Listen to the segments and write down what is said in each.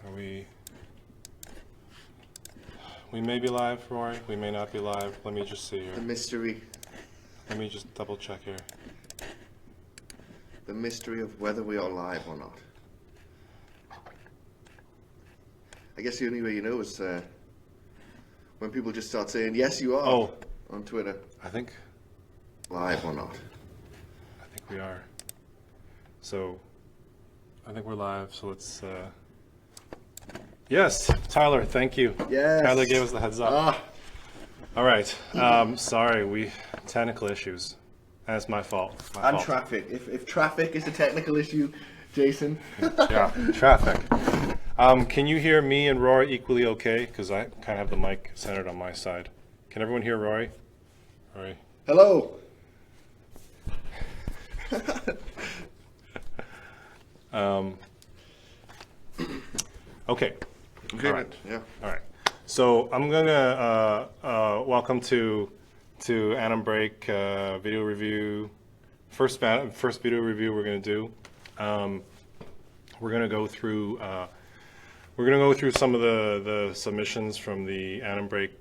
Are we? We may be live, Rory. We may not be live. Let me just see here. The mystery. Let me just double check here. The mystery of whether we are live or not. I guess the only way you know is when people just start saying, yes, you are, on Twitter. I think. Live or not. I think we are. So, I think we're live, so let's... Yes, Tyler, thank you. Yes. Tyler gave us the heads up. Ah. All right. Sorry, technical issues. That's my fault. And traffic. If traffic is a technical issue, Jason. Yeah, traffic. Can you hear me and Rory equally okay? Because I kind of have the mic centered on my side. Can everyone hear Rory? Rory. Hello. Okay. Okay. All right. Yeah. All right. So I'm gonna welcome to Animbreak video review. First video review we're gonna do. We're gonna go through some of the submissions from the Animbreak.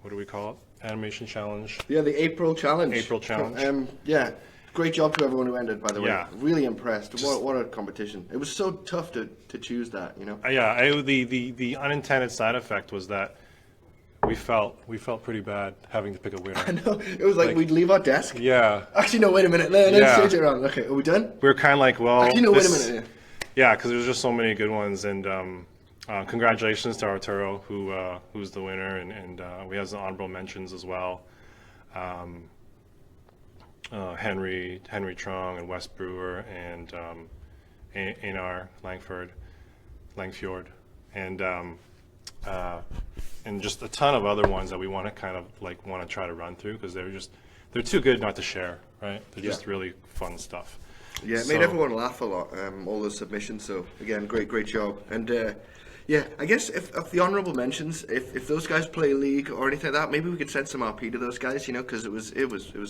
What do we call it? Animation challenge. Yeah, the April challenge. April challenge. Yeah. Great job to everyone who entered, by the way. Yeah. Really impressed. What a competition. It was so tough to choose that, you know? Yeah, the unintended side effect was that we felt pretty bad having to pick a winner. I know. It was like we'd leave our desk. Yeah. Actually, no, wait a minute. Let's change it around. Okay, are we done? We were kind of like, well... Actually, no, wait a minute. Yeah, because there's just so many good ones, and congratulations to Arturo, who's the winner, and we have some honorable mentions as well. Henry Trong and Wes Brewer and Einar Langfjord, and just a ton of other ones that we want to try to run through because they're too good not to share, right? They're just really fun stuff. Yeah, it made everyone laugh a lot. All those submissions. So again, great job. And yeah, I guess if the honourable mentions, if those guys play league or anything like that, maybe we could send some RP to those guys, you know, because it was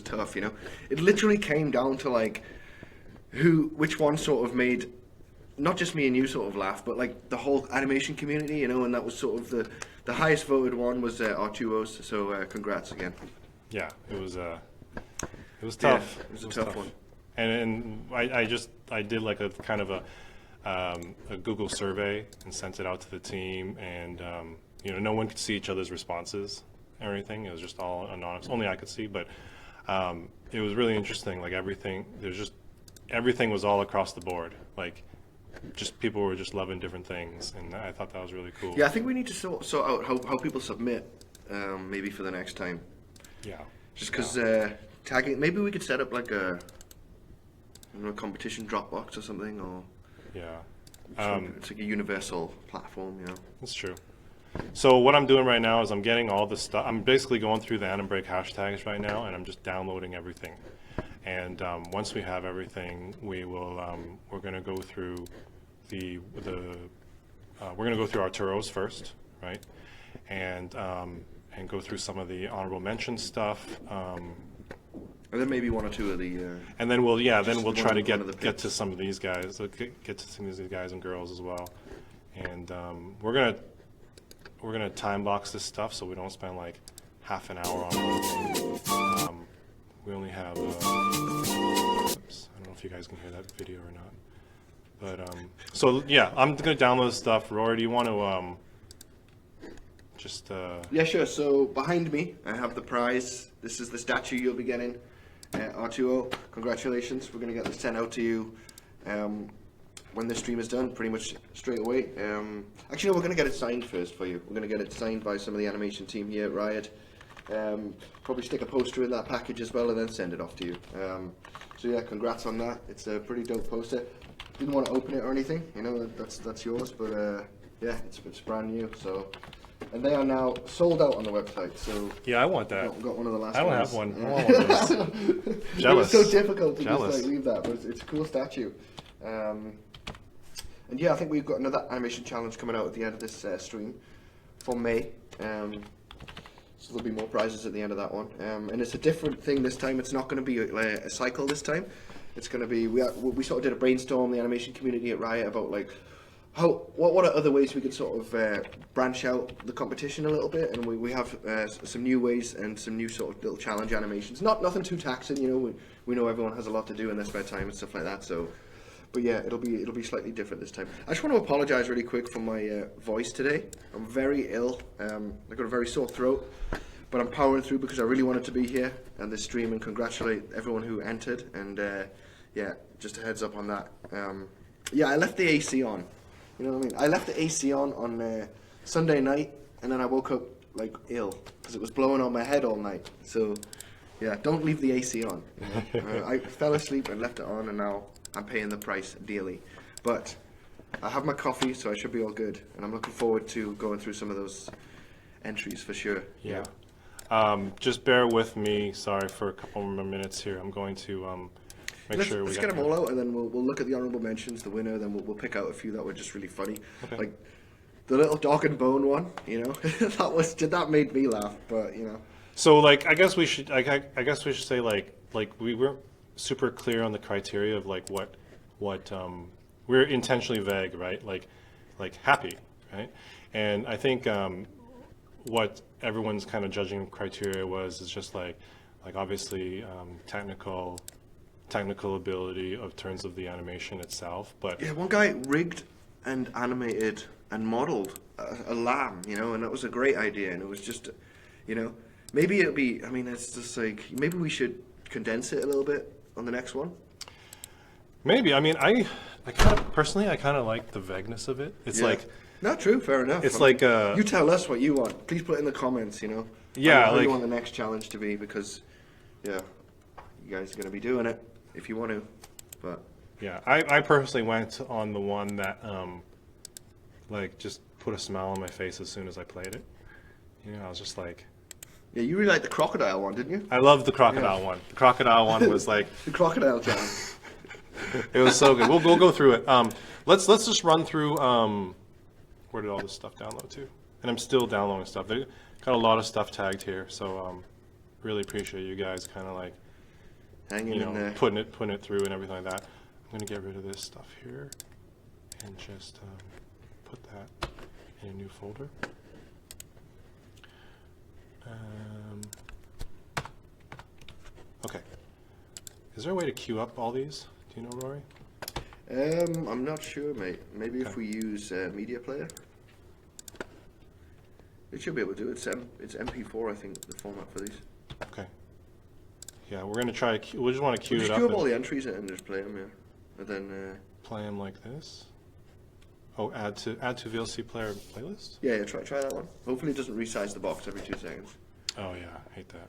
tough, you know. It literally came down to like which one sort of made not just me and you sort of laugh, but like the whole animation community, you know, and that was sort of the highest voted one was Arturo's. So congrats again. Yeah, it was tough. Yeah, it was a tough one. And I did like a kind of a Google survey and sent it out to the team, and you know, no one could see each other's responses or anything. It was just all anonymous. Only I could see, but it was really interesting. Like everything was all across the board. Like just people were just loving different things, and I thought that was really cool. Yeah, I think we need to sort out how people submit, maybe for the next time. Yeah. Just because tagging, maybe we could set up like a competition Dropbox or something, or it's like a universal platform, you know. That's true. So what I'm doing right now is I'm getting all the stuff. I'm basically going through the Animbreak hashtags right now, and I'm just downloading everything. And once we have everything, we will. We're going to go through we're going to go through Arturo's first, right? And go through some of the honorable mention stuff. And then maybe one or two of the. And then we'll try to get to some of these guys. Get to some of these guys and girls as well. And we're gonna time box this stuff so we don't spend like half an hour on one thing. We only have. Oops, I don't know if you guys can hear that video or not. But so yeah, I'm gonna download this stuff. Rory, do you want to just? Yeah, sure. So behind me, I have the prize. This is the statue you'll be getting. Arturo, congratulations. We're going to get this sent out to you when the stream is done, pretty much straight away. Actually, no, we're going to get it signed first for you. We're going to get it signed by some of the animation team here at Riot. Probably stick a poster in that package as well and then send it off to you. So yeah, congrats on that. It's a pretty dope poster. Didn't want to open it or anything, you know, that's yours, but yeah, it's brand new, so... And they are now sold out on the website, so... Yeah, I want that. Got one of the last ones. I don't have one. I want one of those. Jealous. It was so difficult to just like leave that, but it's a cool statue. And yeah, I think we've got another animation challenge coming out at the end of this stream for May. So there'll be more prizes at the end of that one. And it's a different thing this time. It's not going to be a cycle this time. It's going to be... We sort of did a brainstorm, the animation community at Riot, about like... what are other ways we could sort of branch out the competition a little bit? And we have some new ways and some new sort of little challenge animations. Nothing too taxing, you know. We know everyone has a lot to do in their spare time and stuff like that. So, but yeah, it'll be slightly different this time. I just want to apologise really quick for my voice today. I'm very ill. I've got a very sore throat, but I'm powering through because I really wanted to be here and this stream and congratulate everyone who entered. And yeah, just a heads up on that. Yeah, I left the AC on. You know what I mean? I left the AC on Sunday night, and then I woke up like ill because it was blowing on my head all night. So, yeah, don't leave the AC on. You know? I fell asleep and left it on, and now I'm paying the price dearly. But I have my coffee, so I should be all good, and I'm looking forward to going through some of those entries for sure. Yeah. Just bear with me. Sorry for a couple more minutes here. I'm going to let's get them all out, and then we'll look at the honourable mentions, the winner, then we'll pick out a few that were just really funny. Okay. Like the little dog and bone one, you know, that made me laugh, but you know. So like, I guess we should say like we weren't super clear on the criteria of like what we're intentionally vague, right? Like happy, right? And I think what everyone's kind of judging criteria is just like obviously technical ability of terms of the animation itself, but yeah, one guy rigged and animated and modeled a lamb, you know, and that was a great idea, and it was just, you know, maybe it'll be, I mean, it's just like, maybe we should condense it a little bit on the next one. Maybe. I mean, I kind of personally, I kind of like the vagueness of it. It's like, not true, fair enough. It's you tell us what you want. Please put it in the comments, you know. Yeah, how you want the next challenge to be, because yeah, you guys are going to be doing it if you want to, but yeah, I personally went on the one that like just put a smile on my face as soon as I played it. You know, I was just like, yeah, you really liked the crocodile one, didn't you? I loved the crocodile one. The crocodile one was like the crocodile challenge. It was so good. We'll go through it. Let's just run through where did all this stuff download to? And I'm still downloading stuff. They got a lot of stuff tagged here, so really appreciate you guys kind of like hanging in there, putting it through and everything like that. I'm gonna get rid of this stuff here and just put that in a new folder. Okay. Is there a way to queue up all these? Do you know, Rory? I'm not sure, mate. Maybe if we use Media Player, it should be able to do it. It's MP4, I think, the format for these. Okay. Yeah, we're gonna try. We just want to queue it up. Queue up all the entries and just play them, yeah, and then play them like this. Oh, add to VLC player playlist. Yeah, try that one. Hopefully, it doesn't resize the box every 2 seconds. Oh yeah, I hate that.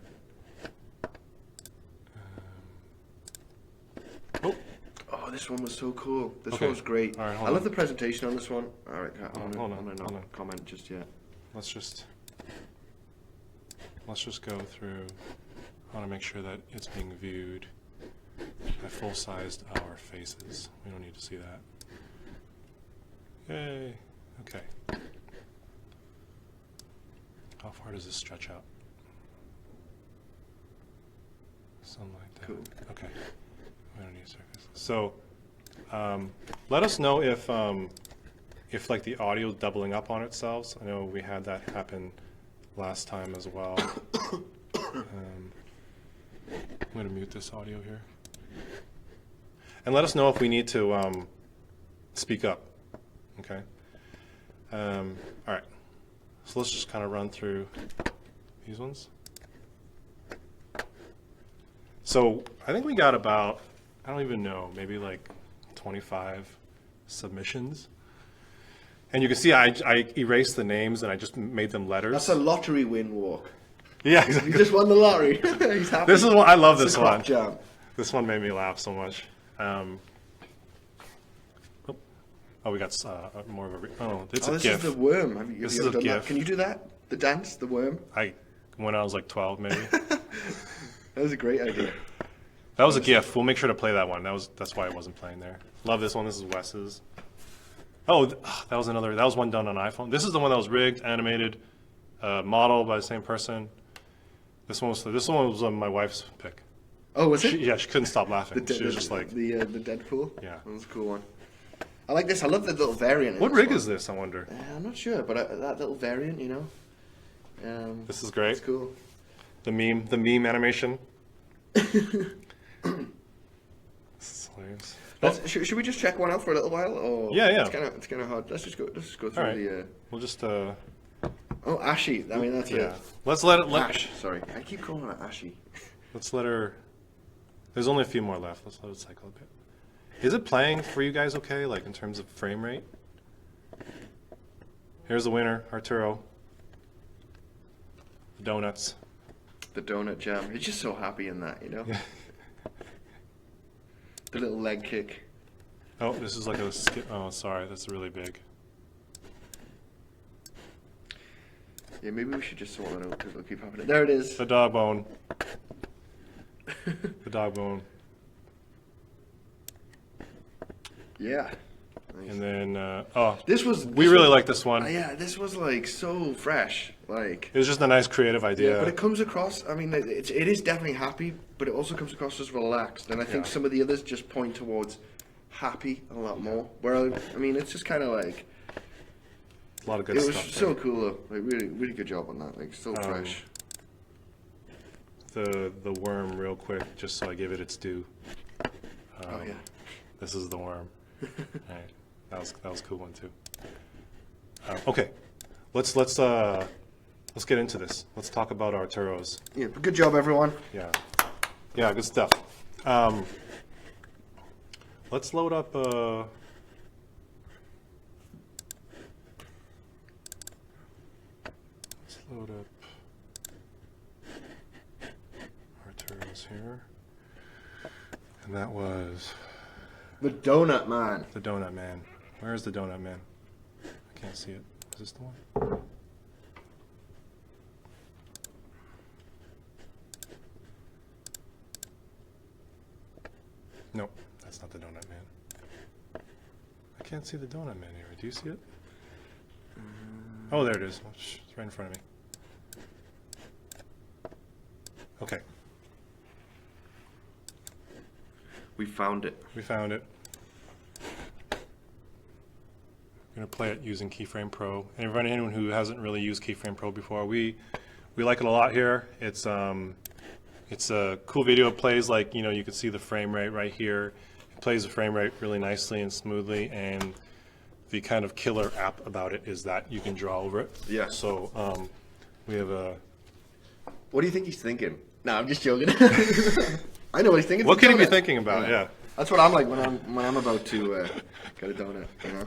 Oh, this one was so cool. This one was great. All right, I love the presentation on this one. All right, hold on. Comment just yet. Let's just go through. I want to make sure that it's being viewed. I full-sized our faces. We don't need to see that. Yay. Okay. How far does this stretch out? Something like that. Cool. Okay. We don't need circus. So, let us know if like the audio is doubling up on itself. I know we had that happen last time as well. I'm going to mute this audio here. And let us know if we need to speak up. Okay. All right. So let's just kind of run through these ones. So I think we got about, I don't even know, maybe like 25 submissions. And you can see I erased the names and I just made them letters. That's a lottery win walk. Yeah, exactly. You just won the lottery. He's happy. This is what I love. This one. Jam. This one made me laugh so much. Oh, we got more of a. It's a this GIF. Is the worm. Have you This ever is a done GIF. that? Can you do that? The dance, the worm. When I was like 12, maybe. That was a great idea. That was a GIF. We'll make sure to play that one. That's why I wasn't playing there. Love this one. This is Wes's. Oh, that was another. That was one done on iPhone. This is the one that was rigged, animated, modeled by the same person. This one was my wife's pick. Oh, was it? Yeah, she couldn't stop laughing. She was just like the Deadpool. Yeah, that was a cool one. I like this. I love the little variant. What rig is this, I wonder? I'm not sure, but that little variant, you know. This is great. It's cool. The meme animation. This is hilarious. Should we just check one out for a little while? Or Yeah. It's kind of hard. Let's just go through All right. the. We'll just Oh, Ashy. I mean, that's yeah. it. Let's let it. Ash. Sorry, I keep calling it Ashy. Let's let her. There's only a few more left. Let's let it cycle a bit. Is it playing for you guys okay, like in terms of frame rate? Here's the winner, Arturo. Donuts. The donut jam. He's just so happy in that, you know. The little leg kick. Oh, this is like a skip. Oh, sorry, that's really big. Yeah, maybe we should just sort it out because it'll keep happening. There it is. The dog bone. The dog bone. Yeah. Nice. And then, we really like this one. Yeah, this was like so fresh. Like It was just a nice creative idea. yeah, but it comes across. I mean, it is definitely happy, but it also comes across as relaxed. And I think some of the others just point towards happy a lot more. Where I mean, it's just kind of like a lot of good it stuff. was so cool though. Like really good job on that. Like so fresh. The worm, real quick, just so I give it its due. Oh yeah. This is the worm. All right, that was a cool one too. Okay, let's get into this. Let's talk about Arturo's. Yeah, good job everyone. Yeah, good stuff. Let's load up. Let's load up Arturo's here, and that was The Donut Man. the Donut Man. Where is the Donut Man? I can't see it. Is this the one? Nope, that's not the Donut Man. I can't see the Donut Man here. Do you see it? Oh, there it is. It's right in front of me. Okay, We found it. we found it. I'm going to play it using Keyframe Pro. And for anyone who hasn't really used Keyframe Pro before, we like it a lot here. It's a cool video. It plays like, you can see the frame rate right here. It plays the frame rate really nicely and smoothly, and the kind of killer app about it is that you can draw over it. Yeah. So we have a... What do you think he's thinking? No, I'm just joking. I know what he's thinking. What It's a could he be donut. thinking about? Yeah. That's what I'm like when I'm about to get a donut. You know,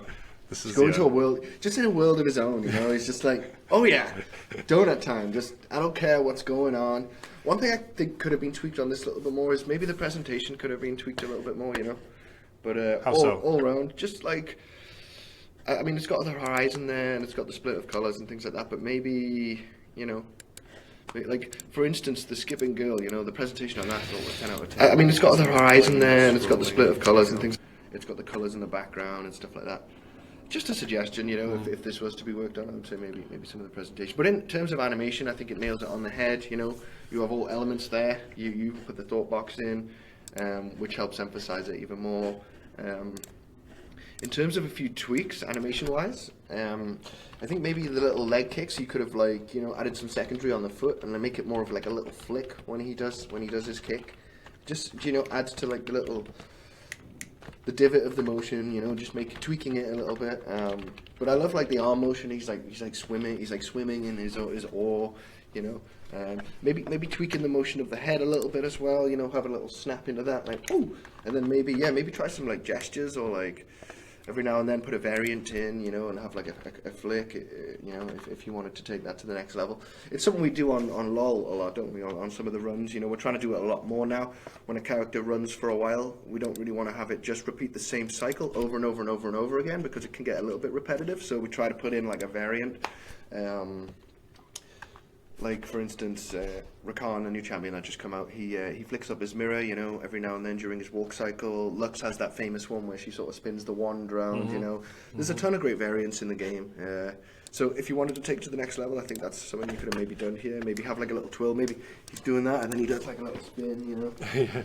This he's is going to a world, just in a world of his own. You know, he's just like, oh yeah, donut time. Just I don't care what's going on. One thing I think could have been tweaked on this a little bit more is maybe the presentation could have been tweaked a little bit more. You know, but How so? all around, just like. I mean, it's got the horizon there, and it's got the split of colors and things like that. But maybe, like for instance, the skipping girl. The presentation on that was 10 out of 10. I mean, it's got the horizon there, and it's got the split of colors and things. It's got the colors in the background and stuff like that. Just a suggestion, if this was to be worked on, I would say maybe some of the presentation. But in terms of animation, I think it nails it on the head. You have all elements there. You put the thought box in, which helps emphasize it even more. In terms of a few tweaks, animation-wise, I think maybe the little leg kicks you could have added some secondary on the foot and then make it more of like a little flick when he does his kick. Just adds to like the divot of the motion. Just tweaking it a little bit. But I love like the arm motion. He's like swimming in his oar. Maybe tweaking the motion of the head a little bit as well. Have a little snap into that, like ooh, and then maybe try some like gestures or like. Every now and then put a variant in, and have like a flick, if you wanted to take that to the next level. It's something we do on LOL a lot, don't we, on some of the runs. We're trying to do it a lot more now. When a character runs for a while, we don't really want to have it just repeat the same cycle over and over and over and over again because it can get a little bit repetitive. So we try to put in like a variant. Like for instance, Rakan, a new champion that just come out, he flicks up his mirror, you know, every now and then during his walk cycle. Lux has that famous one where she sort of spins the wand around, you know. There's a ton of great variants in the game. So if you wanted to take it to the next level, I think that's something you could have maybe done here. Maybe have like a little twirl. Maybe he's doing that and then he does like a little spin, you know.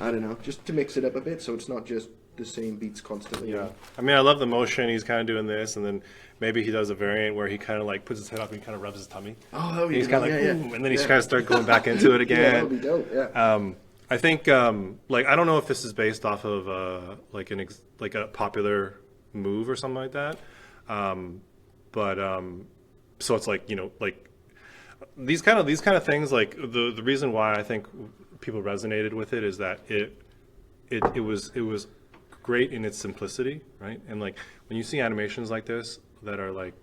I don't know, just to mix it up a bit so it's not just the same beats constantly. Yeah, I mean, I love the motion. He's kind of doing this, and then maybe he does a variant where he kind of like puts his head up and he kind of rubs his tummy. Oh, he's kind of like, yeah. and then he's kind of start going back into it again. Yeah, that would be dope. Yeah. I think like I don't know if this is based off of like a popular move or something like that, but so it's like, you know, like these kind of things, like the reason why I think people resonated with it is that it was great in its simplicity, right? And like when you see animations like this that are like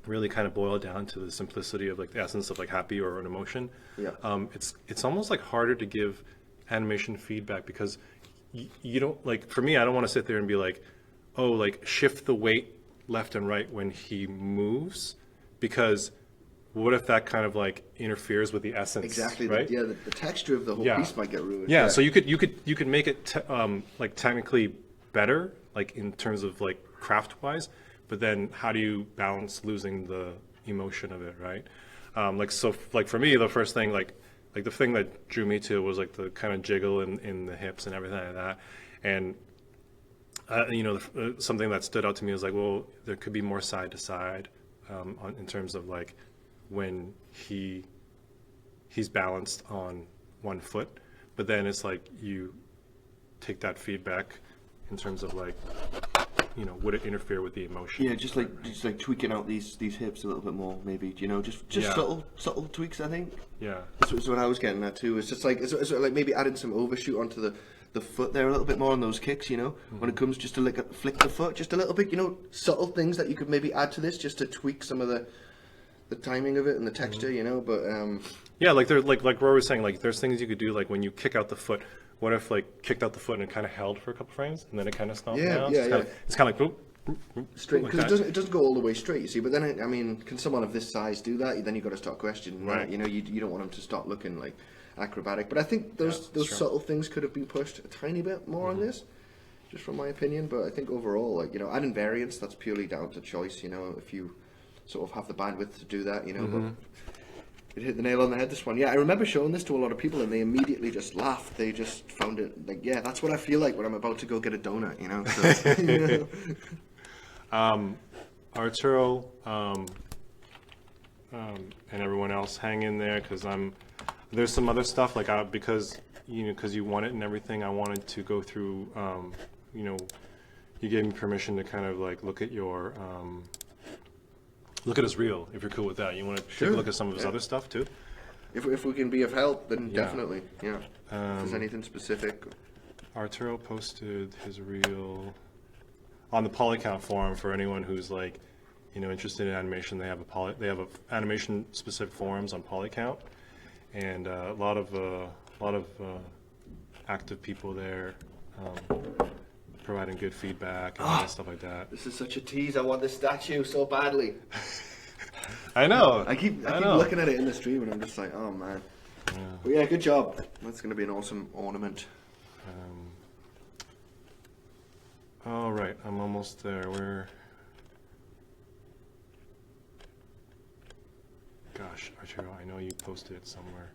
really kind of boiled down to the simplicity of like the essence of like happy or an emotion, it's almost like harder to give animation feedback because you don't, like, for me, I don't want to sit there and be like, oh, like shift the weight left and right when he moves, because what if that kind of like interferes with the essence? Exactly. Right? The texture of the whole piece might get ruined. Yeah. So you could make it like technically better, like in terms of like craft wise, but then how do you balance losing the emotion of it, right? Like so, like for me, the first thing, like the thing that drew me to was like the kind of jiggle in the hips and everything like that, and you know, something that stood out to me was like, well, there could be more side to side in terms of like when he's balanced on one foot, but then it's like you take that feedback in terms of like, you know, would it interfere with the emotion? Yeah, just like tweaking out these hips a little bit more, maybe. You know, just subtle tweaks. I think. Yeah. That's what I was getting at too. It's just like it's like maybe adding some overshoot onto the foot there a little bit more on those kicks. You know, when it comes just to like flick the foot just a little bit. You know, subtle things that you could maybe add to this just to tweak some of the timing of it and the texture. You know, but yeah, like there, like Rory was saying, like there's things you could do, like when you kick out the foot. What if like kicked out the foot and it kind of held for a couple frames and then it kind of stomped down? It's kind of like straight, because it doesn't go all the way straight, you see. But then I mean, can someone of this size do that? Then you've got to start questioning, right? You know, you don't want them to start looking like acrobatic. But I think those subtle things could have been pushed a tiny bit more on this, just from my opinion. But I think overall, like, you know, adding variance, that's purely down to choice. You know, if you sort of have the bandwidth to do that, you know. But it hit the nail on the head, this one. Yeah, I remember showing this to a lot of people and they immediately just laughed. They just found it like, yeah, that's what I feel like when I'm about to go get a donut, you know. So, you know. Arturo and everyone else, hang in there, because there's some other stuff like because you want it and everything. I wanted to go through. You know, you gave me permission to kind of like look at your. Look at his reel, if you're cool with that. You want to take a look at some of his other stuff too? If we can be of help, then definitely, yeah. If there's anything specific. Arturo posted his reel on the Polycount forum for anyone who's like, you know, interested in animation. They have a animation specific forums on Polycount, and a lot of active people there. Providing good feedback and stuff like that. This is such a tease. I want this statue so badly. I know. I keep looking at it in the stream and I'm just like, oh man. Yeah. But yeah, good job. That's going to be an awesome ornament. All right, I'm almost there. Gosh, Arturo, I know you posted it somewhere.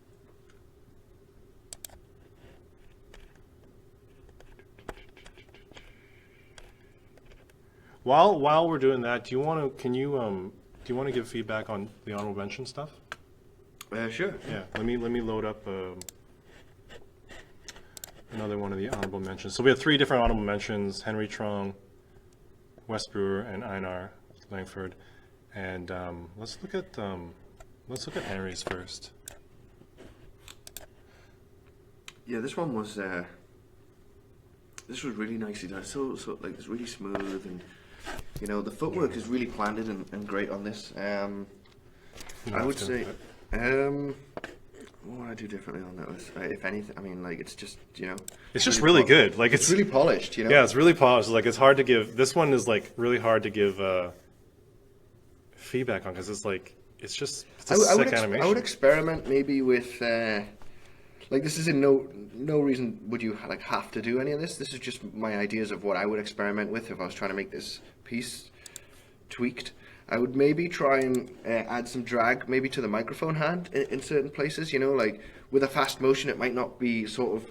While we're doing that, do you want to give feedback on the honorable mention stuff? Sure. Yeah. Let me load up another one of the honorable mentions. So we have 3 different honorable mentions: Henry Trong, Wes Brewer, and Einar Langfjord. And let's look at Henry's first. Yeah, this one was really nicely done. So like it's really smooth, and you know the footwork is really planted and great on this. I would say, what would I do differently on that? If anything, I mean, like it's just, you know, it's just really good. Like it's really polished, you know. Yeah, it's really polished. Like it's hard to give. This one is like really hard to give feedback on, because it's like it's just it's I, a would- I would sick animation. I would experiment maybe with like this is in no reason would you like have to do any of this. This is just my ideas of what I would experiment with if I was trying to make this piece tweaked. I would maybe try and add some drag maybe to the microphone hand in certain places. You know, like with a fast motion, it might not be sort of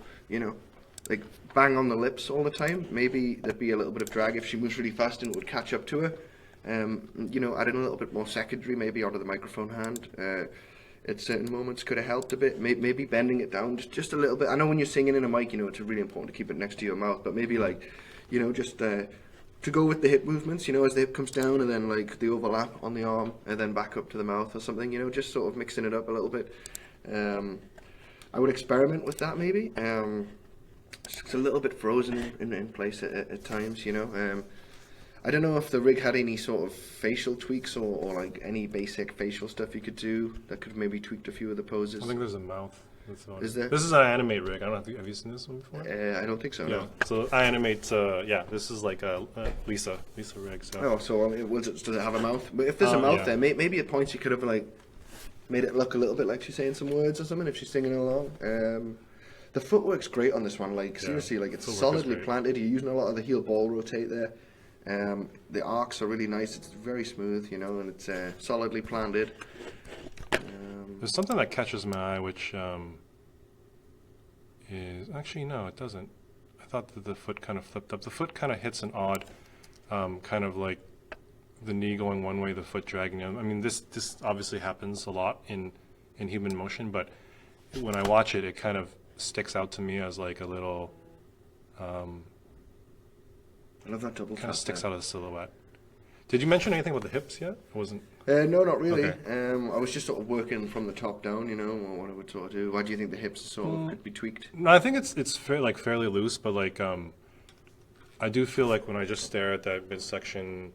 like bang on the lips all the time. Maybe there'd be a little bit of drag if she moves really fast and it would catch up to her. Adding a little bit more secondary maybe onto the microphone hand at certain moments could have helped a bit. Maybe bending it down just a little bit. I know when you're singing in a mic, it's really important to keep it next to your mouth, but maybe just to go with the hip movements, as the hip comes down and then like the overlap on the arm and then back up to the mouth or something, just sort of mixing it up a little bit. I would experiment with that maybe. It's a little bit frozen in place at times, I don't know if the rig had any sort of facial tweaks or like any basic facial stuff you could do that could maybe tweaked a few of the poses. I think there's a mouth. That's the one. Is there? This is an Animate rig. I don't know. Have you seen this one before? I don't think so. Yeah. No. So I Animate. This is like a Lisa rig. So. Oh, so does it have a mouth? But if there's a mouth yeah. there, maybe at points you could have like made it look a little bit like she's saying some words or something if she's singing along. The footwork's great on this one. Like seriously, like it's Footwork is solidly great. planted. You're using a lot of the heel ball rotate there. The arcs are really nice. It's very smooth, and it's solidly planted. There's something that catches my eye, which is actually no, it doesn't. I thought that the foot kind of flipped up. The foot kind of hits an odd, kind of like the knee going one way, the foot dragging the other. I mean, this obviously happens a lot in human motion, but when I watch it, it kind of sticks out to me as like a little. I love that double Kind tap of sticks there. out of the silhouette. Did you mention anything about the hips yet? It wasn't. No, not really. Okay. I was just sort of working from the top down, or what I would sort of do. Why do you think the hips sort of could be tweaked? No, I think it's fairly loose, but like I do feel like when I just stare at that midsection,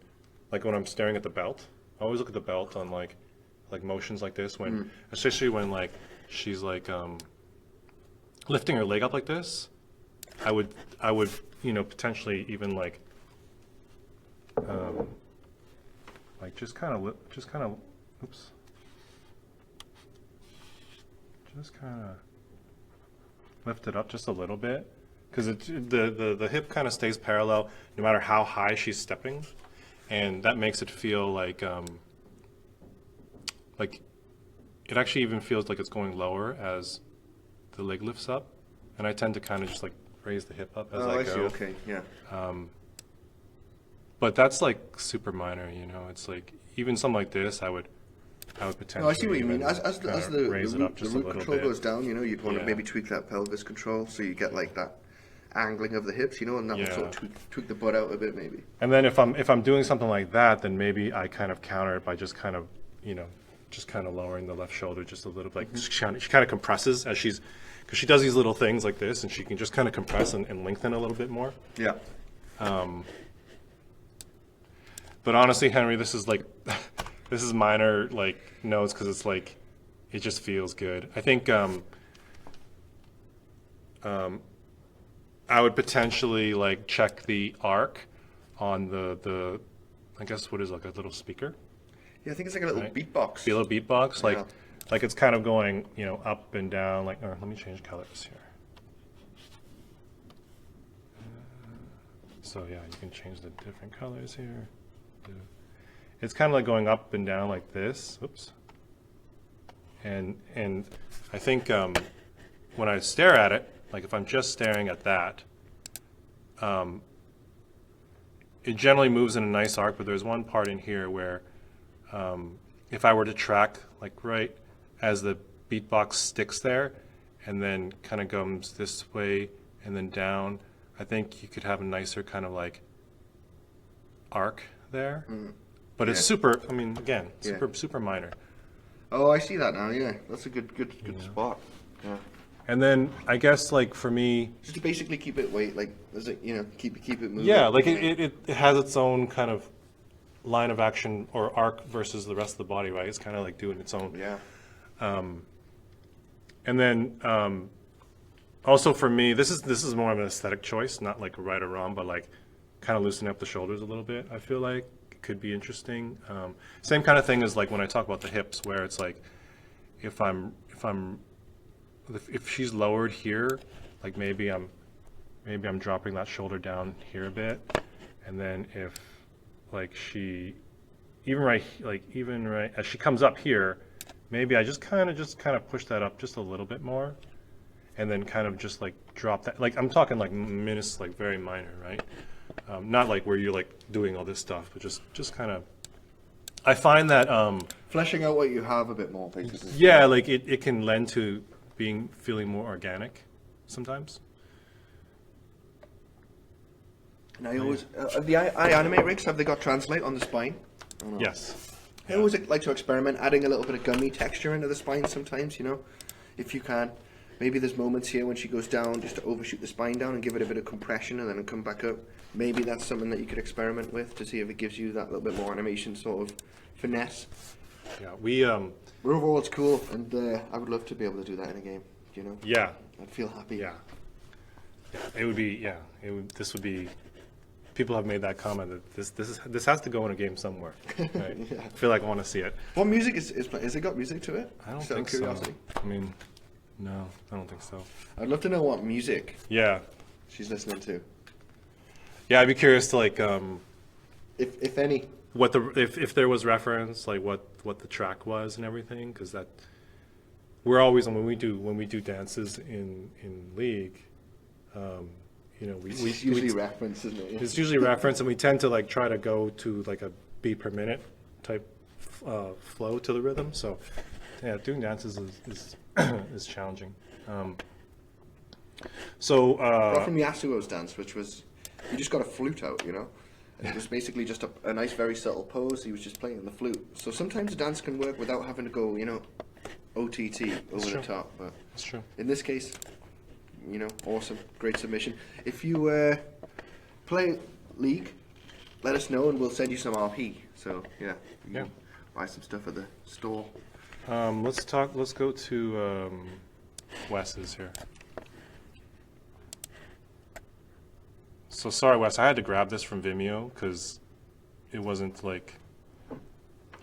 like when I'm staring at the belt, I always look at the belt on like motions like this when, especially when like she's like lifting her leg up like this. I would potentially even like just kind of oops, just kind of lift it up just a little bit because the hip kind of stays parallel no matter how high she's stepping, and that makes it feel like it actually even feels like it's going lower as the leg lifts up, and I tend to kind of just like raise the hip up as I go. see. Okay, yeah. But that's like super minor, It's like even something like this, I would potentially. No, I see what you mean. even As kinda the raise it root, up just the a root little control bit. goes down, you'd want to Yeah. maybe tweak that pelvis control so you get like that angling of the hips, and that would sort Yeah. of tweak the butt out a bit, maybe. And then if I'm doing something like that, then maybe I kind of counter it by just kind of lowering the left shoulder just a little bit. Like she kind of compresses as because she does these little things like this, and she can just kind of compress and lengthen a little bit more. Yeah. But honestly, Henry, this is like, this is minor like notes because it's like, it just feels good. I think I would potentially like check the arc on the I guess what is like a little speaker, Yeah, I think it's like a little Right. beatbox. feel a beatbox, Yeah. like it's kind of going up and down. Like, let me change colors here. So yeah, you can change the different colors here. It's kind of like going up and down like this. Oops. And I think when I stare at it, like if I'm just staring at that, it generally moves in a nice arc, but there's one part in here where if I were to track like right as the beatbox sticks there and then kind of comes this way and then down, I think you could have a nicer kind of like arc there. But it's Yeah. super, I mean, again, Yeah. super minor. Oh, I see that now. Yeah, that's a good spot. Yeah. And then I guess like for me, Just to basically keep it keep it moving. yeah, like it has its own kind of line of action or arc versus the rest of the body, right? It's kind of like doing its own. Yeah. And then also for me, this is more of an aesthetic choice, not like right or wrong, but like kind of loosening up the shoulders a little bit. I feel like could be interesting. Same kind of thing as like when I talk about the hips, where it's like if she's lowered here, like maybe I'm dropping that shoulder down here a bit, and then if like she even right as she comes up here, maybe I just kind of push that up just a little bit more, and then kind of just like drop that. Like I'm talking like minus, like very minor, right? Not like where you're like doing all this stuff, but just kind of. I find that fleshing out what you have a bit more, basically. Yeah, like it can lend to feeling more organic sometimes. And I always the Animate rigs, have they got translate on the spine? Or not? Yes. I always like to experiment adding a little bit of gummy texture into the spine sometimes, you know, if you can. Maybe there's moments here when she goes down just to overshoot the spine down and give it a bit of compression and then come back up. Maybe that's something that you could experiment with to see if it gives you that little bit more animation sort of finesse. Yeah, But overall it's cool, and I would love to be able to do that in a game, you know? Yeah. I'd feel happy. Yeah. It would be, this would be, people have made that comment that this has to go in a game somewhere. Right? Yeah. I feel like I want to see it. What music is it got music to it? I don't Just out think of curiosity. so. I mean, no, I don't think so. I'd love to know what music Yeah. she's listening to. Yeah, I'd be curious to like, If any. what if there was reference, like what the track was and everything, because that we're always when we do dances in League, you know, It's usually reference, isn't it? it's usually reference, and we tend to like try to go to like a beat per minute type flow to the rhythm. So yeah, doing dances is challenging. Apart from Yasuo's dance, which was, he just got a flute out, you know? It was basically just a nice, very subtle pose. He was just playing the flute. So sometimes a dance can work without having to go, you know, OTT over the top. But That's true. in this case, you know, awesome, great submission. If you play League, let us know and we'll send you some RP. So yeah, you can buy some stuff at the store. Let's go to Wes's here. So sorry, Wes, I had to grab this from Vimeo because it wasn't like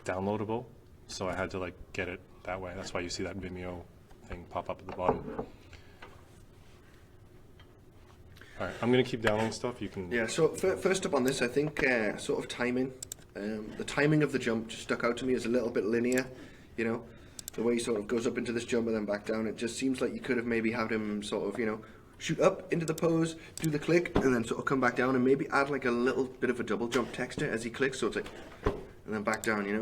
downloadable, so I had to like get it that way. That's why you see that Vimeo thing pop up at the bottom. All right, I'm gonna keep downloading stuff. You can. Yeah. So first up on this, I think sort of timing. The timing of the jump just stuck out to me as a little bit linear. You know, the way he sort of goes up into this jump and then back down. It just seems like you could have maybe had him sort of, you know, shoot up into the pose, do the click, and then sort of come back down and maybe add like a little bit of a double jump texture as he clicks, so it's like, and then back down, you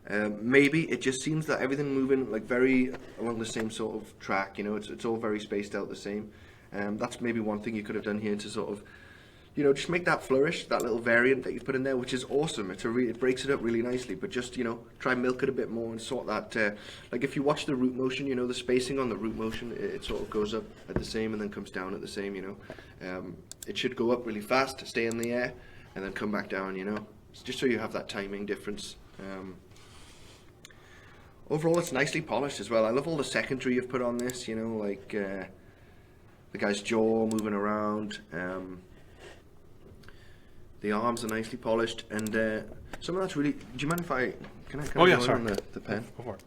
know. Maybe it just seems that everything moving like very along the same sort of track, you know, it's all very spaced out the same. That's maybe one thing you could have done here to sort of, you know, just make that flourish, that little variant that you put in there, which is awesome. It breaks it up really nicely, but just, you know, try and milk it a bit more and sort that, like if you watch the root motion, you know, the spacing on the root motion, it sort of goes up at the same and then comes down at the same, you know. It should go up really fast, stay in the air, and then come back down, you know, just so you have that timing difference. Overall, it's nicely polished as well. I love all the secondary you've put on this, you know, like the guy's jaw moving around. The arms are nicely polished, and some of that's really. Do you mind if I can I Oh yeah, go sorry. on the pen? Go for it.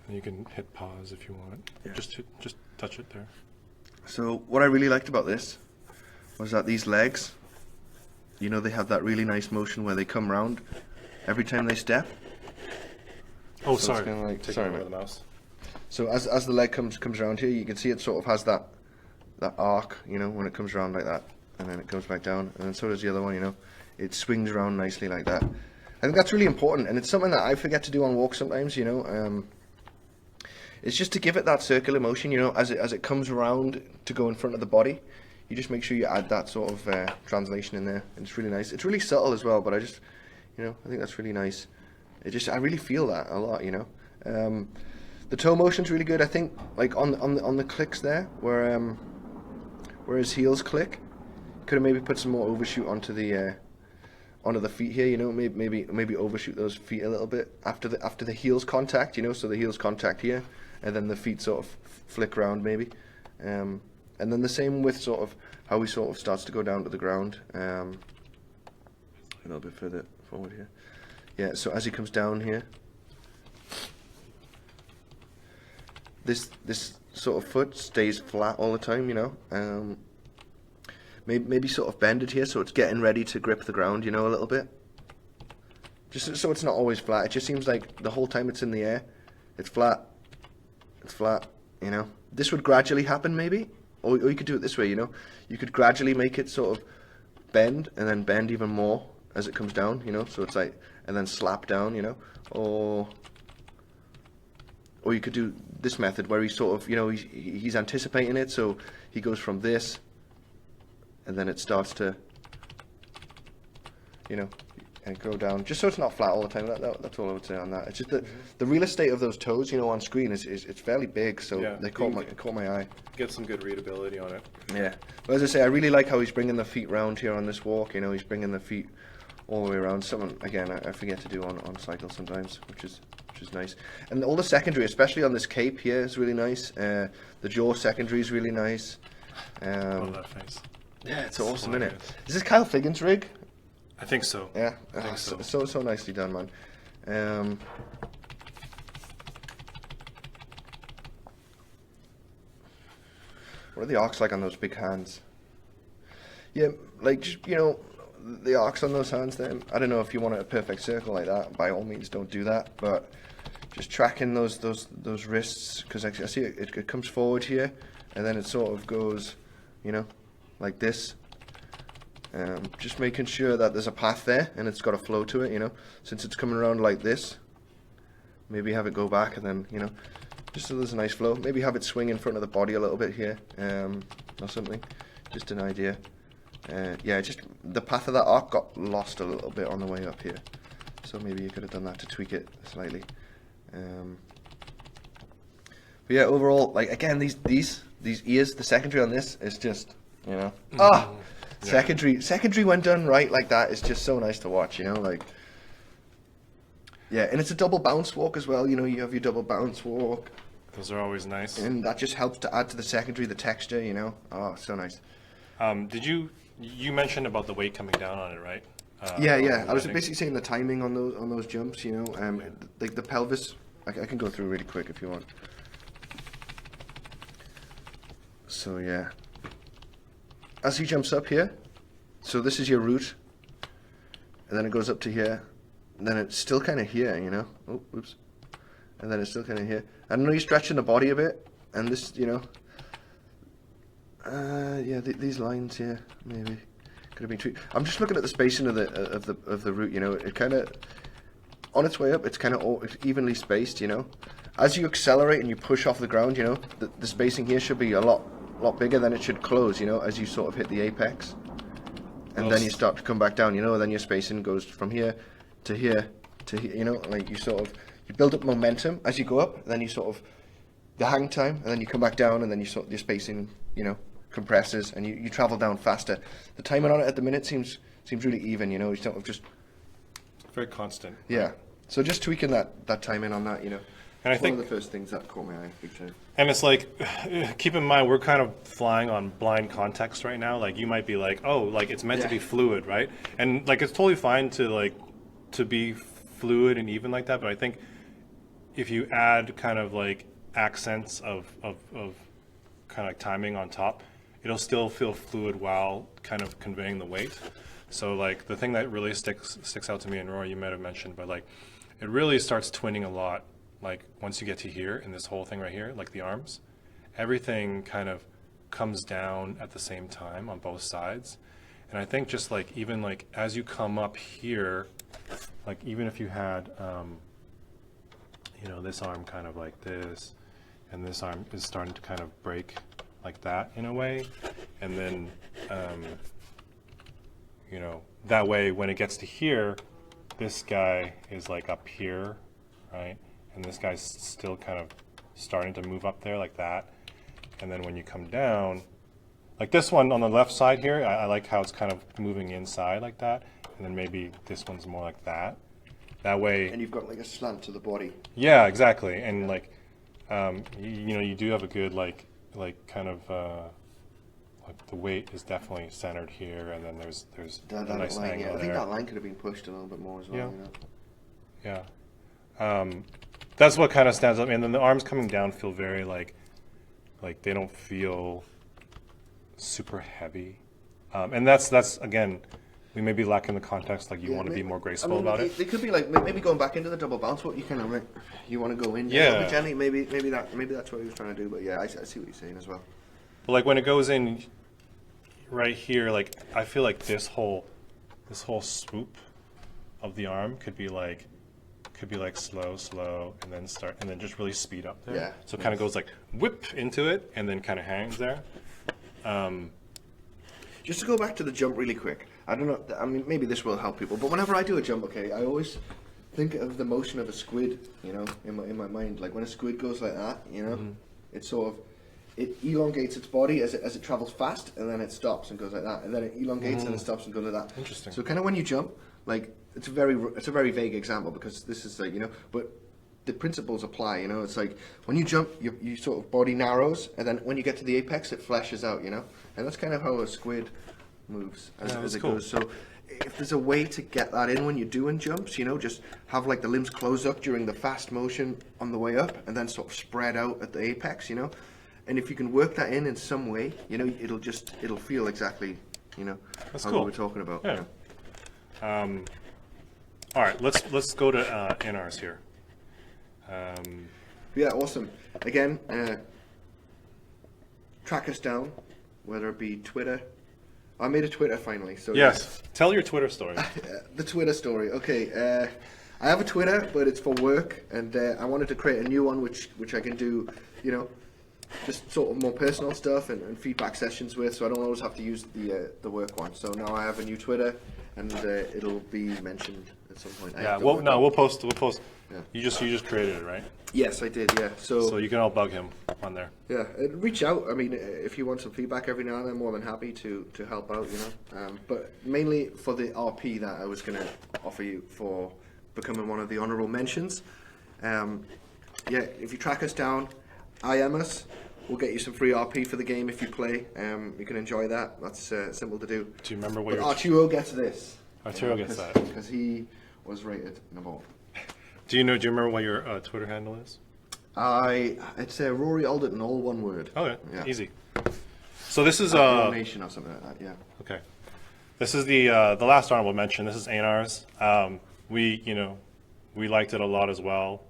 And you can hit pause if you want. Yeah. Just touch it there. So what I really liked about this was that these legs, you know, they have that really nice motion where they come round every time they step. Oh, So it's sorry. kinda like- Taking sorry, over mate. the mouse. So as the leg comes around here, you can see it sort of has that arc, you know, when it comes around like that, and then it goes back down, and then so does the other one, you know. It swings around nicely like that. I think that's really important, and it's something that I forget to do on walk sometimes, you know. It's just to give it that circular motion, you know, as it comes around to go in front of the body. You just make sure you add that sort of translation in there, and it's really nice. It's really subtle as well, but I just, you know, I think that's really nice. I really feel that a lot, you know. The toe motion's really good. I think, like on the clicks there, where his heels click, could have maybe put some more overshoot onto the feet here. You know, maybe overshoot those feet a little bit after the heels contact. You know, so the heels contact here, and then the feet sort of flick around maybe. And then the same with sort of how he sort of starts to go down to the ground. a little bit further forward here. Yeah, so as he comes down here, this sort of foot stays flat all the time, you know. Maybe sort of bend it here so it's getting ready to grip the ground, you know, a little bit. Just so it's not always flat. It just seems like the whole time it's in the air, it's flat, you know. This would gradually happen maybe, or you could do it this way, you know. You could gradually make it sort of bend and then bend even more as it comes down, you know. So it's like, and then slap down, you know. Or you could do this method where he sort of, you know, he's anticipating it, so he goes from this, and then it starts to, you know, and go down, just so it's not flat all the time. That's all I would say on that. It's just that the real estate of those toes, you know, on screen is it's fairly big, so Yeah, they caught my eye. Get some good readability on it. Yeah, but as I say, I really like how he's bringing the feet round here on this walk. You know, he's bringing the feet all the way around. Something again I forget to do on cycle sometimes, which is nice. And all the secondary, especially on this cape here, is really nice. The jaw secondary is really nice. Love that face. Yeah, it's awesome, isn't it? Hilarious. Is this Kyle Figgins' rig? I think so. Yeah, I think so. So nicely done, man. What are the arcs like on those big hands? Yeah, like just, you know, the arcs on those hands. Then I don't know if you want a perfect circle like that. By all means, don't do that. But just tracking those wrists, because I see it comes forward here, and then it sort of goes, you know, like this. Just making sure that there's a path there and it's got a flow to it, you know. Since it's coming around like this, maybe have it go back and then, you know, just so there's a nice flow. Maybe have it swing in front of the body a little bit here, or something. Just an idea. Yeah, just the path of that arc got lost a little bit on the way up here, so maybe you could have done that to tweak it slightly. But yeah, overall, like again, these ears, the secondary on this is just, you know, secondary when done right like that is just so nice to watch, you know, like. Yeah, and it's a double bounce walk as well, you know, you have your double bounce walk. Those are always nice. And that just helps to add to the secondary, the texture, you know. Oh, so nice. Did you mentioned about the weight coming down on it, right? Yeah. I was basically saying the timing on those jumps, you know, like the pelvis. I can go through really quick if you want. So yeah, as he jumps up here, so this is your root, and then it goes up to here, and then it's still kind of here, you know. Oh, oops. And then it's still kind of here. I know you're stretching the body a bit, and this, you know. Yeah, these lines here maybe could have been tweaked. I'm just looking at the spacing of the root. You know, it kind of on its way up. It's kind of evenly spaced. You know, as you accelerate and you push off the ground, you know, the spacing here should be a lot bigger than it should close. You know, as you sort of hit the apex, and then you start to come back down. You know, then your spacing goes from here to here to here. You know, like you build up momentum as you go up. And then you sort of the hang time, and then you come back down, and then your spacing, you know, compresses, and you travel down faster. The timing on it at the minute seems really even, you know. You don't have just very constant. Yeah. So just tweaking that timing on that, you know. And I think one of the first things that caught my eye big time. And it's like, keep in mind, we're kind of flying on blind context right now. Like you might be like, oh, like it's meant to be fluid, right? And like it's totally fine to be fluid and even like that. But I think if you add kind of like accents of kind of like timing on top, it'll still feel fluid while kind of conveying the weight. So like the thing that really sticks out to me, and Roy, you might have mentioned, but like it really starts twinning a lot. Like once you get to here in this whole thing right here, like the arms, everything kind of comes down at the same time on both sides. And I think just like even like as you come up here, like even if you had, you know, this arm kind of like this, and this arm is starting to kind of break like that in a way, and then you know, that way when it gets to here, this guy is like up here, right? And this guy's still kind of starting to move up there like that. And then when you come down, like this one on the left side here, I like how it's kind of moving inside like that. And then maybe this one's more like that. That way. And you've got like a slant to the body. Yeah, exactly. And like, you know, you do have a good like kind of like the weight is definitely centered here, and then there's That a nice line, angle yeah. I there. think that line could have been pushed a little bit more as well. Yeah. Yeah. That's what kind of stands out. And then the arms coming down feel very like they don't feel super heavy. And that's again, we may be lacking the context. Like you want to be more graceful about it. They could be like maybe going back into the double bounce. What you kind of you want to go in, a little bit gently. Maybe that's what he was trying to do. But yeah, I see what you're saying as well. But like when it goes in right here, like I feel like this whole swoop of the arm could be like slow, and then just really speed up there. Yeah. So it kind of goes like whip into it, and then kind of hangs there. Just to go back to the jump really quick. I don't know. I mean, maybe this will help people. But whenever I do a jump, okay, I always think of the motion of a squid. You know, in my mind, like when a squid goes like that, you know, it sort of elongates its body as it travels fast, and then it stops and goes like that, and then it elongates and it stops and goes like that. Interesting. So kind of when you jump, like it's a very vague example because this is like, you know, but the principles apply. You know, it's like when you jump, you sort of body narrows, and then when you get to the apex, it fleshes out. You know, and that's kind of how a squid moves as it goes. So if there's a way to get that in when you're doing jumps, you know, just have like the limbs close up during the fast motion on the way up, and then sort of spread out at the apex. You know. And if you can work that in some way, you know, it'll feel exactly, you know, That's how cool. we were talking about. Yeah. All right, let's go to Ainar's here. Yeah, awesome. Again, track us down, whether it be Twitter. I made a Twitter finally. So Yes, tell your Twitter story. the Twitter story. Okay, I have a Twitter, but it's for work, and I wanted to create a new one, which I can do, you know, just sort of more personal stuff and feedback sessions with, so I don't always have to use the work one. So now I have a new Twitter, and it'll be mentioned at some point. Yeah, we'll post. Yeah. You just created it, right? Yes, I did. Yeah. So you can all bug him on there. Yeah, reach out. I mean, if you want some feedback every now and then, more than happy to help out. You know, but mainly for the RP that I was going to offer you for becoming one of the honorable mentions. Yeah, if you track us down, IM us. We'll get you some free RP for the game if you play. You can enjoy that. That's simple to do. Do you remember what But Arturo gets this. Arturo gets that because he was rated number 1. Do you remember what your Twitter handle is? It's Rory Alderton, all one word. Okay, Yeah. easy. So this is Nation or something like that. Yeah. okay. This is the last honorable mention. This is Ainar's. We liked it a lot as well.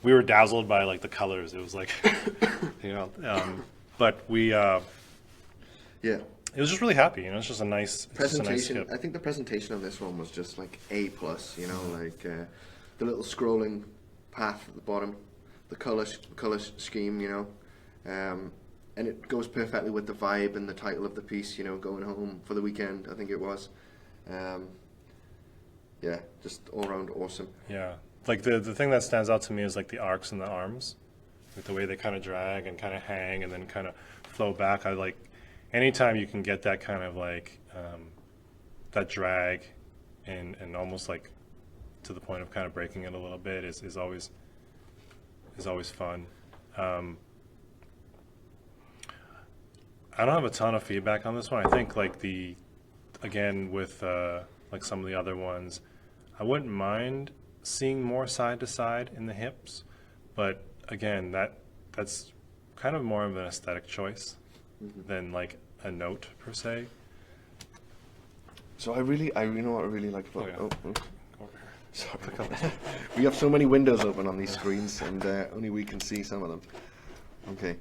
We were dazzled by like the colors. It was like, but we. Yeah. It was just really happy. You know, it's just a nice Presentation. skip. I think the presentation of this one was just like A+. You know, like the little scrolling path at the bottom, the color scheme. You know, and it goes perfectly with the vibe and the title of the piece. You know, going home for the weekend. I think it was. Yeah, just all around awesome. Yeah, like the thing that stands out to me is like the arcs in the arms, like the way they kind of drag and kind of hang and then kind of flow back. I like anytime you can get that kind of like that drag and almost like to the point of kind of breaking it a little bit is always fun. I don't have a ton of feedback on this one. I think like again with like some of the other ones, I wouldn't mind seeing more side to side in the hips, but again that's kind of more of an aesthetic choice than like a note per se. So you know what I really like about. Oh, yeah. Over here. Sorry. We have so many windows open on these screens, and only we can see some of them. Okay.